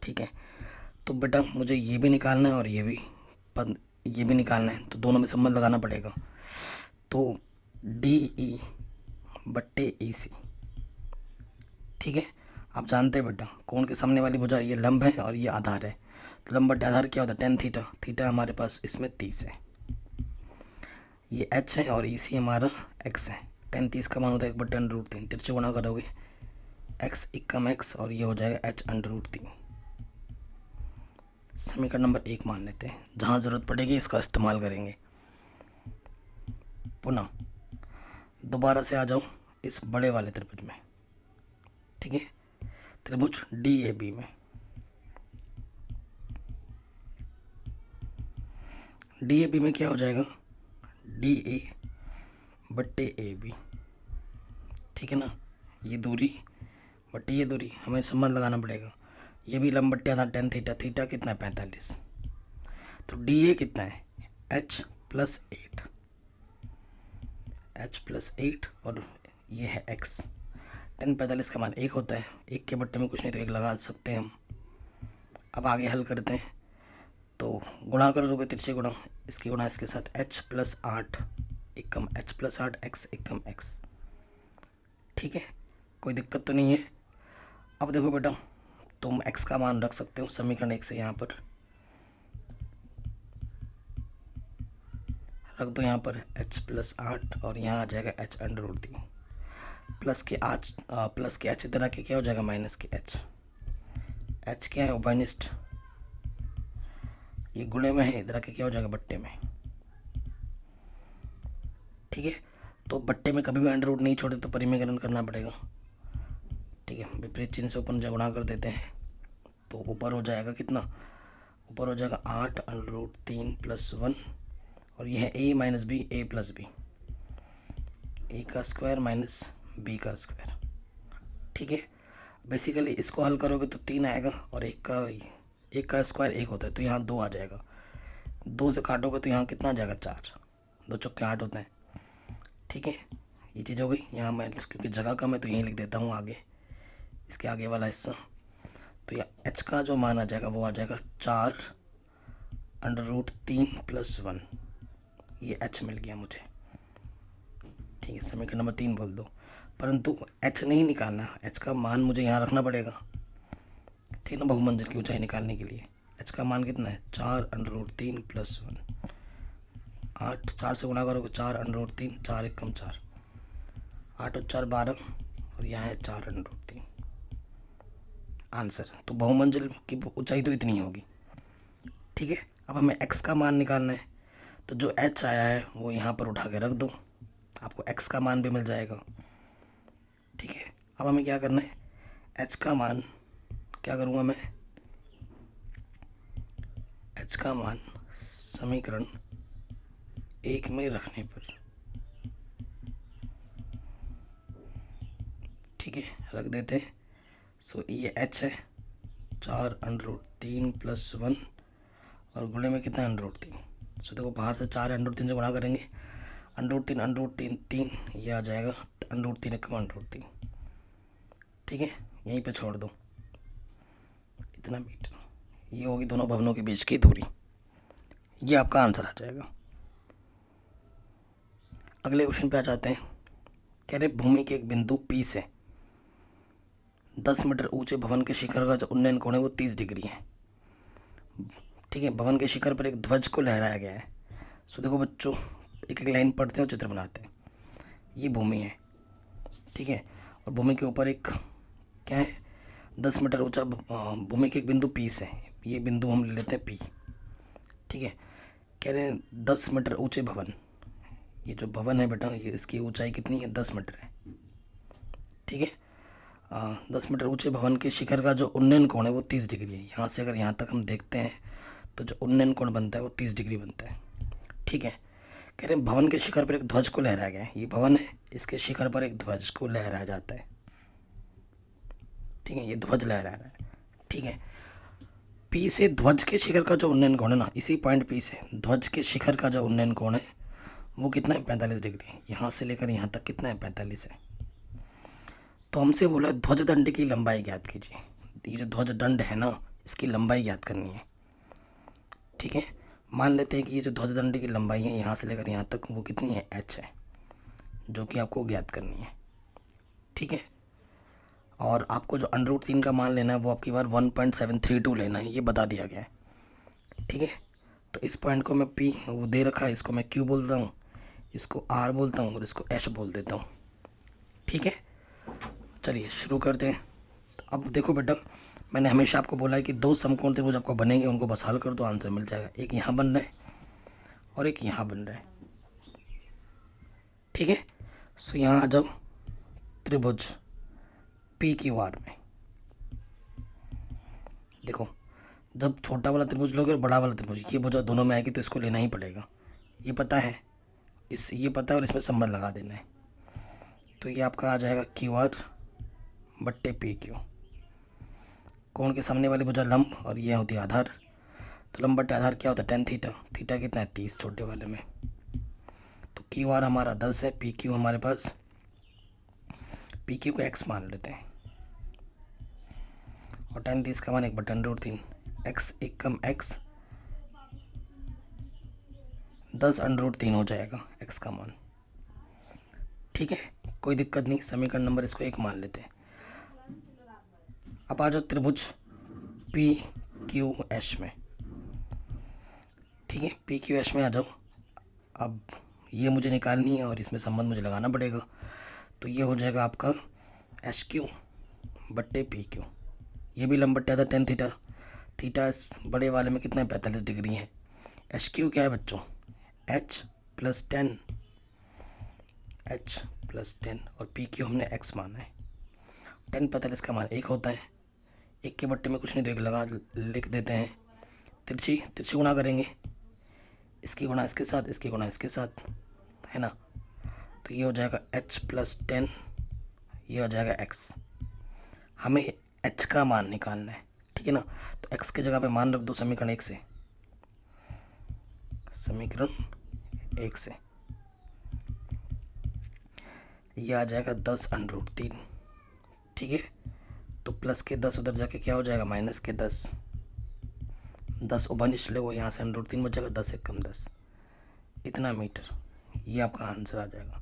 ठीक है। तो बेटा मुझे ये भी निकालना है और ये भी निकालना है, तो दोनों में संबंध लगाना पड़ेगा। तो DE/EC, ठीक है। आप जानते हैं बेटा कोण के सामने वाली भुजा ये लंब है और ये आधार है, तो लंब बटे आधार क्या होता है, tan थीटा। थीटा हमारे पास इसमें 30 है, ये h है और EC हमारा x है। tan 30 का मान होता है 1/√3, तिरछे गुणा करोगे x एकम x और ये हो जाएगा h√3। समीकरण नंबर 1 मान लेते हैं, जहाँ ज़रूरत पड़ेगी इसका इस्तेमाल करेंगे। पुनः दोबारा से आ जाओ इस बड़े वाले त्रिभुज में, ठीक है, त्रिभुज DAB में। DAB में क्या हो जाएगा, DA/AB, ठीक है ना। ये दूरी बटे ये दूरी, हमें संबंध लगाना पड़ेगा। ये भी लंब बटे आधार tan थीटा, थीटा कितना है 45, तो DA कितना है h+8, h+8 और ये है x। tan 45 का मान 1 होता है, 1 के बट्टे में कुछ नहीं तो 1 लगा सकते हैं हम। अब आगे हल करते हैं, तो गुणा कर दोगे तिरछे गुणा, इसकी गुणा इसके साथ h+8 एकम h+8 x एकम x, ठीक है, कोई दिक्कत तो नहीं है। अब देखो बेटा तुम x का मान रख सकते हो समीकरण 1 से, यहाँ पर रख दो, यहाँ पर h+8 और यहाँ आ जाएगा h√3 प्लस के h इधर आके क्या हो जाएगा माइनस के h। h क्या है उभयनिष्ठ, ये गुणे में है, इधर आके क्या हो जाएगा बट्टे में, ठीक है। तो बट्टे में कभी भी अंडर रूट नहीं छोड़े तो परिमेयकरण करना पड़ेगा, ठीक है। विपरीत चिन्ह से ऊपर गुणा कर देते हैं, तो ऊपर हो जाएगा कितना, ऊपर हो जाएगा 8√3 + 1 और यह है a - b a + b, a का स्क्वायर माइनस b का स्क्वायर, ठीक है। बेसिकली इसको हल करोगे तो 3 आएगा और एक का स्क्वायर 1 होता है, तो यहाँ 2 आ जाएगा। 2 से काटोगे तो यहाँ कितना आ जाएगा 4, 2 चौके 8 होते हैं, ठीक है। ये चीज़ हो गई। यहाँ मैं क्योंकि जगह कम है तो यहीं लिख देता हूँ आगे, इसके आगे वाला हिस्सा। तो यह h का जो मान आ जाएगा वो आ जाएगा 4√3 + 1, ये h मिल गया मुझे, ठीक है। समीकरण नंबर 3 बोल दो, परंतु h नहीं निकालना, h का मान मुझे यहाँ रखना पड़ेगा, ठीक है ना। बहुमंजिल की ऊंचाई निकालने के लिए h का मान कितना है 4√3 + 1, 8, 4 से गुणा करोगे 4√3, 4 एकम 4, 8 और 4 12 और यहाँ है 4√3 आंसर। तो बहुमंजिल की ऊंचाई तो इतनी होगी, ठीक है। अब हमें x का मान निकालना है, तो जो h आया है वो यहाँ पर उठा के रख दो, आपको x का मान भी मिल जाएगा, ठीक है। अब हमें क्या करना है, h का मान क्या करूँगा मैं, h का मान समीकरण 1 में रखने पर, ठीक है, रख देते हैं। सो ये h है 4√3 + 1 और गुणे में कितना √3। सो देखो बाहर से 4 √3 से गुणा करेंगे, √3 3, ये आ जाएगा √3 एकम √3, ठीक है। यहीं पे छोड़ दो इतना मीटर, ये होगी दोनों भवनों के बीच की दूरी, ये आपका आंसर आ जाएगा। अगले क्वेश्चन पे आ जाते हैं। कह रहे भूमि के एक बिंदु P से 10 मीटर ऊंचे भवन के शिखर का जो उन्नयन कोण है वो 30 डिग्री है, ठीक है। भवन के शिखर पर एक ध्वज को लहराया गया है। सो देखो बच्चों एक एक लाइन पढ़ते हैं और चित्र बनाते हैं। ये भूमि है, ठीक है, और भूमि के ऊपर एक क्या है 10 मीटर ऊंचा भूमि के एक बिंदु P से, ये बिंदु हम ले लेते हैं P, ठीक है। कह रहे हैं 10 मीटर ऊंचे भवन, ये जो भवन है बेटा ये इसकी ऊंचाई कितनी है 10 मीटर है, ठीक है। 10 मीटर ऊंचे भवन के शिखर का जो उन्नयन कोण है वो 30 डिग्री है। यहाँ से अगर यहाँ तक हम देखते हैं तो जो उन्नयन कोण बनता है वो 30 डिग्री बनता है, ठीक है। कह रहे हैं भवन के शिखर पर एक ध्वज को लहराया गया है, ये भवन है, इसके शिखर पर एक ध्वज को लहराया जाता है, ठीक है, ये ध्वज लहरा रहा है, ठीक है। P से ध्वज के शिखर का जो उन्नयन कोण है ना, इसी पॉइंट P से ध्वज के शिखर का जो उन्नयन कोण है वो कितना है 45 डिग्री। यहाँ से लेकर यहाँ तक कितना है 45 है। तो हमसे बोला ध्वज दंड की लंबाई ज्ञात कीजिए। ये जो ध्वज दंड है ना, इसकी लंबाई ज्ञात करनी है। ठीक है, मान लेते हैं कि ये जो ध्वज दंड की लंबाई है यहाँ से लेकर यहाँ तक वो कितनी है h है, जो कि आपको ज्ञात करनी है। ठीक है, और आपको जो √3 का मान लेना है वो आपकी बार 1.732 लेना है, ये बता दिया गया है। ठीक है, तो इस पॉइंट को मैं P वो दे रखा है, इसको मैं Q बोलता हूँ, इसको R बोलता हूँ और इसको H बोल देता हूँ। ठीक है, चलिए शुरू करते हैं। तो अब देखो बेटा, मैंने हमेशा आपको बोला है कि दो समकोण त्रिभुज आपको बनेंगे, उनको बस हल कर दो, आंसर मिल जाएगा। एक यहाँ बन रहा है और एक यहाँ बन रहा है। ठीक है, सो यहाँ आ जाओ त्रिभुज PQR में। देखो, जब छोटा वाला त्रिभुज लोगे और बड़ा वाला त्रिभुज, ये भुजा दोनों में आएगी तो इसको लेना ही पड़ेगा। ये पता है, ये पता है और इसमें संबंध लगा देना है। तो ये आपका आ जाएगा QR बट्टे PQ। कोण के सामने वाली भुजा लंब और ये होती है आधार। तो लंब बट्टे आधार क्या होता है, tan थीटा। थीटा कितना है 30 छोटे वाले में। तो QR हमारा 10 है, PQ हमारे पास, PQ को x मान लेते हैं और tan 30 का मान 1/√3। x एक कम x 10√3 हो जाएगा x का मान। ठीक है, कोई दिक्कत नहीं, समीकरण नंबर इसको 1 मान लेते हैं। अब आ जाओ त्रिभुज PQH में। ठीक है, PQH में आ जाओ। अब ये मुझे निकालनी है और इसमें संबंध मुझे लगाना पड़ेगा। तो ये हो जाएगा आपका HQ बट्टे PQ। ये भी लंब बट्टे आधा tan थीटा। थीटा इस बड़े वाले में कितना है 45 डिग्री है। HQ क्या है बच्चों, H प्लस 10 और PQ हमने x माना है। tan 45 का मान 1 होता है। 1 के बट्टे में कुछ नहीं, तो 1 लगा लिख देते हैं। तिरछी गुणा करेंगे, इसकी गुणा इसके साथ, इसकी गुणा इसके साथ, है ना। तो ये हो जाएगा h प्लस 10, ये हो जाएगा x। हमें h का मान निकालना है, ठीक है ना। तो x की जगह पे मान रख दो समीकरण 1 से, ये आ जाएगा 10√3। ठीक है, तो प्लस के 10 उधर जाके क्या हो जाएगा, माइनस के 10 उभनिश ले वो यहाँ से √3 बच जाएगा, 10 एक कम 10, इतना मीटर। ये आपका आंसर आ जाएगा।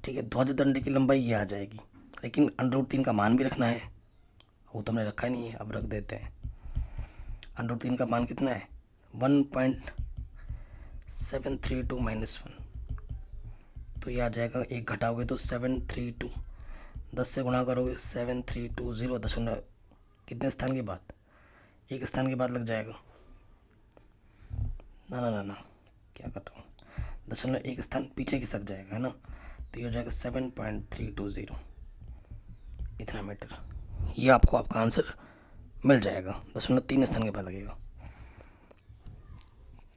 ठीक है, ध्वज दंड की लंबाई ये आ जाएगी, लेकिन √3 का मान भी रखना है, वो तो हमने रखा नहीं है, अब रख देते हैं। √3 का मान कितना है 1.732 -1, तो ये आ जाएगा। 1 घटाओगे तो 732, 10 से गुणा करोगे 7320, दशमलव कितने स्थान के बाद, 1 स्थान के बाद लग जाएगा। ना क्या कर रहा हूँ, दशमलव 1 स्थान पीछे खिसक जाएगा, है ना। तो ये हो जाएगा 7.320, इतना मीटर। ये आपको आपका आंसर मिल जाएगा, 0.3 स्थान के बाद लगेगा,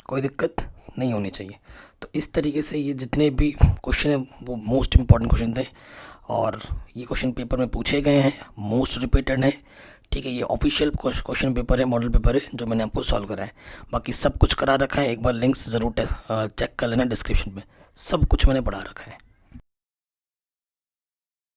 कोई दिक्कत नहीं होनी चाहिए। तो इस तरीके से ये जितने भी क्वेश्चन हैं वो मोस्ट इम्पॉर्टेंट क्वेश्चन थे और ये क्वेश्चन पेपर में पूछे गए हैं, मोस्ट रिपीटेड है। ठीक है, ये ऑफिशियल क्वेश्चन पेपर है, मॉडल पेपर है जो मैंने आपको सॉल्व करा है। बाकी सब कुछ करा रखा है, एक बार लिंक्स ज़रूर चेक कर लेना, डिस्क्रिप्शन में सब कुछ मैंने पढ़ा रखा है।